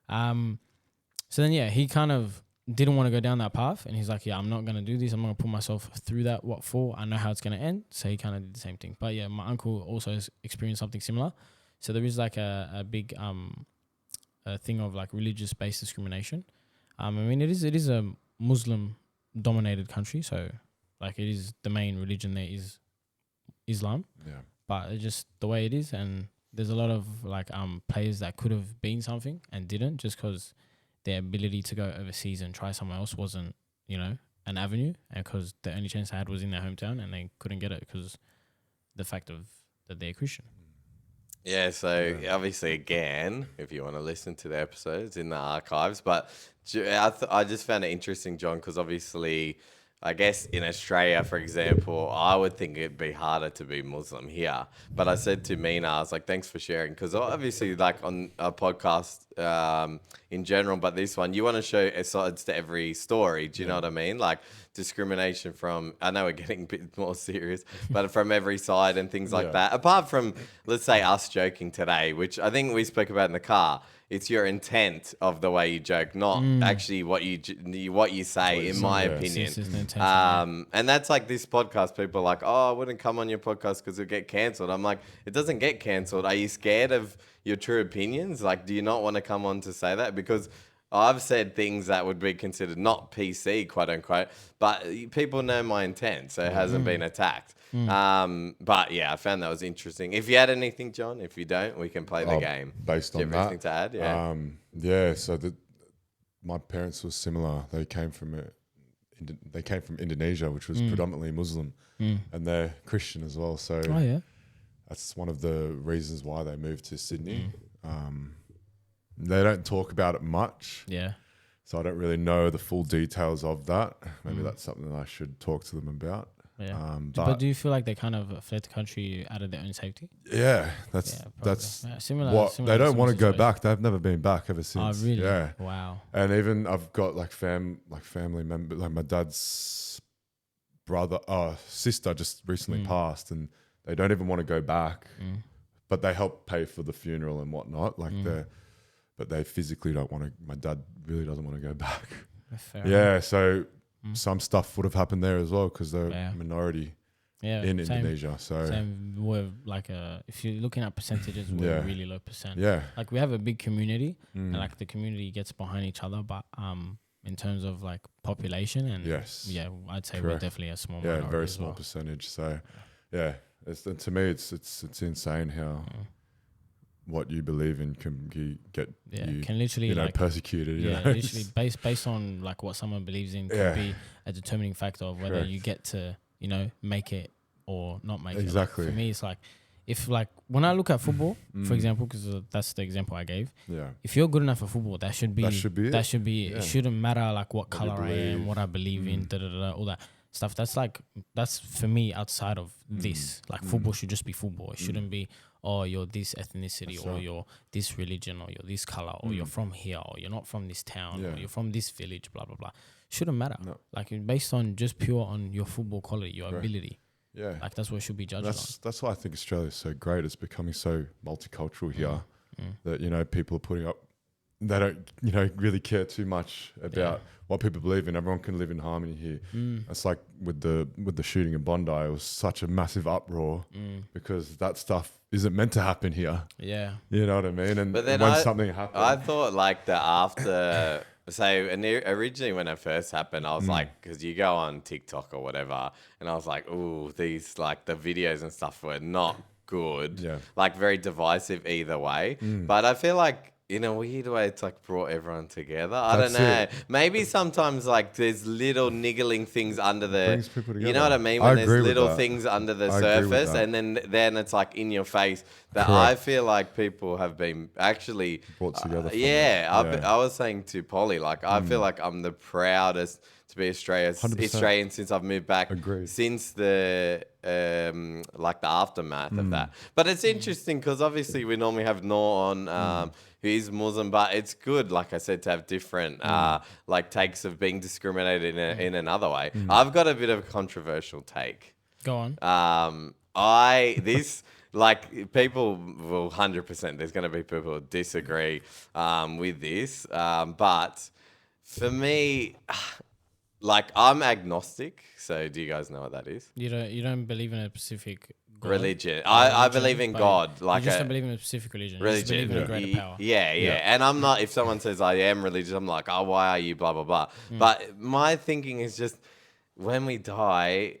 So then, he kind of didn't want to go down that path. And he's like, yeah, I'm not going to do this. I'm not going to put myself through that. What for? I know how it's going to end. So he kind of did the same thing. But yeah, my uncle also has experienced something similar. So there is like a big a thing of like religious-based discrimination. I mean, it is a Muslim-dominated country. So like it is the main religion there is Islam. Yeah. But it's just the way it is. And there's a lot of like players that could have been something and didn't just because their ability to go overseas and try somewhere else wasn't, an avenue, and because the only chance they had was in their hometown and they couldn't get it because the fact of that they're Christian. Yeah, so obviously, again, if you want to listen to the episodes in the archives, but I just found it interesting, John, because obviously, I guess in Australia, for example, I would think it'd be harder to be Muslim here. But I said to Mena, I was like, thanks for sharing. Because obviously, like on a podcast in general, but this one, you want to show sides to every story. Do you know what I mean? Like discrimination from, I know we're getting a bit more serious, but from every side and things like that. Apart from, let's say, us joking today, which I think we spoke about in the car. It's your intent of the way you joke, not actually what you say, in my opinion. And that's like this podcast. People are like, oh, I wouldn't come on your podcast because it'll get cancelled. I'm like, it doesn't get cancelled. Are you scared of your true opinions? Like, do you not want to come on to say that? Because I've said things that would be considered not PC, quote unquote, but people know my intent, so it hasn't been attacked. But yeah, I found that was interesting. If you had anything, John, if you don't, we can play the game. Based on that, anything to add? So my parents were similar. They came from Indonesia, which was predominantly Muslim, and they're Christian as well. So that's one of the reasons why they moved to Sydney. They don't talk about it much. Yeah. So I don't really know the full details of that. Maybe that's something that I should talk to them about. Yeah. But do you feel like they kind of fled the country out of their own safety? Yeah, that's similar. They don't want to go back. They've never been back ever since. Oh, really? Yeah. Wow. And even I've got family members, like my dad's sister just recently passed, and they don't even want to go back, but they help pay for the funeral and whatnot. Like but they physically don't want to. My dad really doesn't want to go back. Fair. So some stuff would have happened there as well because they're a minority in Indonesia. So we're like if you're looking at percentages, we're a really low percent. Yeah, like we have a big community, and like the community gets behind each other, but in terms of like population and I'd say we're definitely a small minority. Very small percentage. So to me, it's insane how. What you believe in can get can literally persecuted. Literally based on like what someone believes in can be a determining factor of whether you get to make it or not make it. Exactly. Like, for me, it's like if like when I look at football, for example, because that's the example I gave. Yeah. If you're good enough for football, that should be it. It shouldn't matter like what color I am, what I believe in, all that stuff. That's for me outside of this. Like football should just be football. It shouldn't be. Or you're this ethnicity, or you're this religion, or you're this color, or you're from here, or you're not from this town, or you're from this village, blah, blah, blah. Shouldn't matter. No. Like based on just pure on your football quality, your ability. Yeah. Like that's what should be judged on. That's why I think Australia is so great. It's becoming so multicultural here that, people are putting up, they don't, really care too much about what people believe in. Everyone can live in harmony here. It's like with the shooting in Bondi, it was such a massive uproar because that stuff isn't meant to happen here. Yeah. You know what I mean? And but then when something happens. I thought like the So originally when it first happened, I was like, because you go on TikTok or whatever, and I was like, ooh, these like the videos and stuff were not good. Yeah. Like very divisive either way. But I feel like in a weird way, it's like brought everyone together. I don't That's know. it. Maybe sometimes like there's little niggling things under the. Brings people You know what I together. mean? I When there's agree with little that. things under the I agree with surface, that. and then it's like in your face. That I Correct. feel like people have been actually Brought together from yeah, it. I was saying to Polly, like I feel like I'm the proudest to be 100%. Australian since I've moved back. Agreed. Since the like the aftermath of that. But it's interesting because obviously we normally have Noor on who is Muslim, but it's good, like I said, to have different like takes of being discriminated in another way. I've got a bit of a controversial take. Go on. Like people will 100%. There's going to be people who disagree with this, but for me, like I'm agnostic. So do you guys know what that is? You don't believe in a specific God, Religion. I believe in but God. Like you just don't believe in a specific religion. You just religion. believe in a greater power. Yeah. And I'm not, if someone says I am religious, I'm like, oh, why are you blah, blah, blah. But my thinking is just when we die,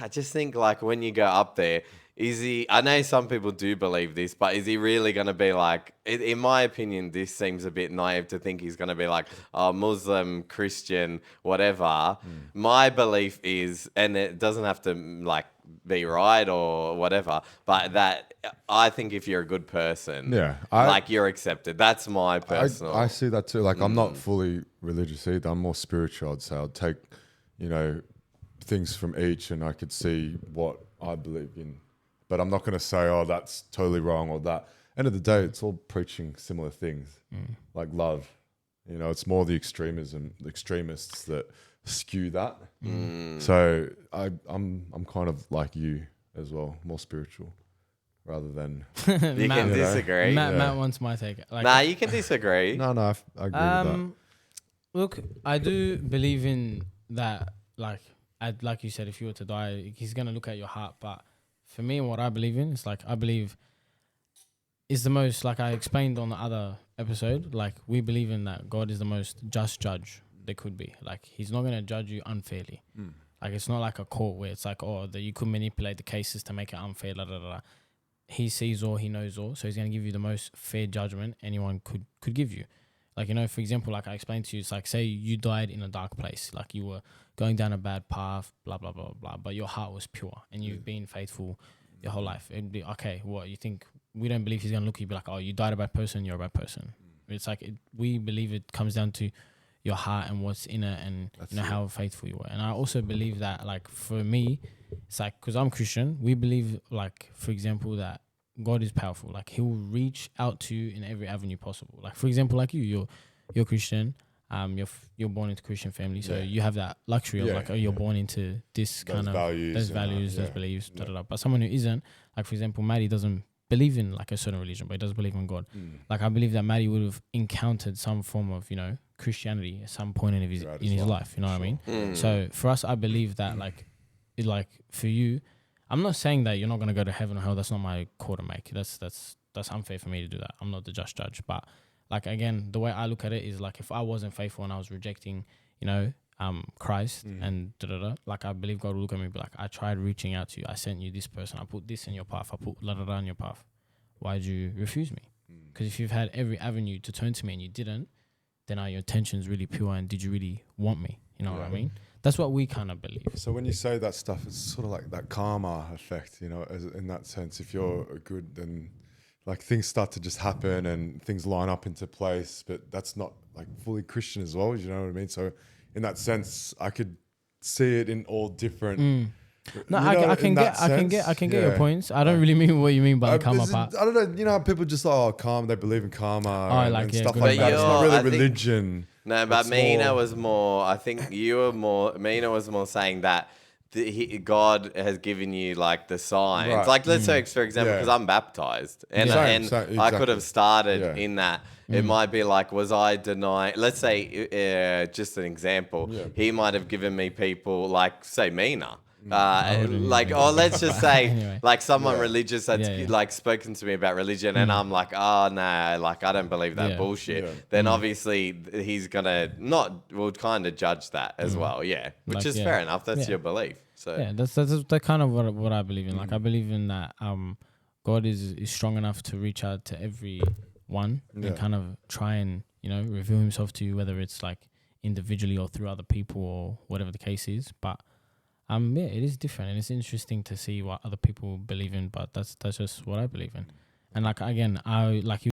I just think like when you go up there, I know some people do believe this, but is he really going to be like, in my opinion, this seems a bit naive to think he's going to be like, oh, Muslim, Christian, whatever. My belief is, and it doesn't have to like be right or whatever, but that I think if you're a good person, like you're accepted. That's my personal. I see that too. Like I'm not fully religious either. I'm more spiritual. I'd say I'd take, things from each, and I could see what I believe in. But I'm not going to say, oh, that's totally wrong or that. End of the day, it's all preaching similar things, like love. It's more the extremists that skew that. So I'm kind of like you as well, more spiritual rather than. You can disagree. Matt wants my take. Like, Nah, you can disagree. No, I agree with that. Look, I do believe in that. Like you said, if you were to die, he's gonna look at your heart. But for me, what I believe in is I believe is the most, like I explained on the other episode. Like we believe in that God is the most just judge there could be. Like he's not gonna judge you unfairly. Like it's not like a court where it's like, oh, that you could manipulate the cases to make it unfair. He sees all, he knows all, so he's gonna give you the most fair judgment anyone could give you. Like, for example, like I explained to you, it's like, say you died in a dark place, like you were going down a bad path, blah, blah, blah, blah, but your heart was pure and you've been faithful your whole life. It'd be, okay, what, you think we don't believe he's going to look at you be like, oh, you died a bad person, you're a bad person. It's like, we believe it comes down to your heart and what's in it and how faithful you were. And I also believe that, like, for me, it's like, because I'm Christian, we believe, like, for example, that God is powerful. Like he will reach out to you in every avenue possible. Like for example, like you're Christian. You're born into Christian family, so you have that luxury of you're born into this those kind of values those beliefs. But someone who isn't, like for example, Maddie doesn't believe in like a certain religion, but he does believe in God. Like I believe that Maddie would have encountered some form of Christianity at some point in his life. You know what I mean? So for us, I believe that like for you. I'm not saying that you're not going to go to heaven or hell. That's not my call to make. That's unfair for me to do that. I'm not the just judge. But like again, the way I look at it is like if I wasn't faithful and I was rejecting, Christ and like I believe God will look at me and be like, I tried reaching out to you. I sent you this person. I put this in your path. I put in your path. Why did you refuse me? Because if you've had every avenue to turn to me and you didn't, then are your intentions really pure and did you really want me? You know what I mean? That's what we kind of believe. So when you say that stuff, it's sort of like that karma effect, in that sense. If you're good, then like things start to just happen and things line up into place. But that's not like fully Christian as well. You know what I mean? So in that sense, I could see it in all different. No, I can get your points. I don't really mean what you mean by the karma part. I don't know. You know how people just karma. They believe in karma and stuff good like that. It's not really I think- religion. No, but It's Mena more- was more. I think you were more. Mena was more saying that God has given you like the signs. Right. Like let's say, for example, Yeah. because I'm baptized, and Same, I could have exactly. started in that. It might be like, was I denying? Let's say, just an example. Yeah. He might have given me people like, say, Mena. wouldn't like, even or go let's there, just but say, anyway. like someone Yeah. religious that's Yeah, yeah. like spoken to me about religion, and I'm like, oh no, like I don't believe that Yeah. bullshit. Yeah. Then obviously he's gonna will kind of judge that as well, yeah, which Like, is yeah. fair enough. That's Yeah. your belief. So Yeah, that's kind of what I believe in. Like I believe in that God is strong enough to reach out to everyone Yeah. and kind of try and, reveal himself to you, whether it's like individually or through other people or whatever the case is. But yeah, it is different and it's interesting to see what other people believe in, but that's just what I believe in. And like again, I like you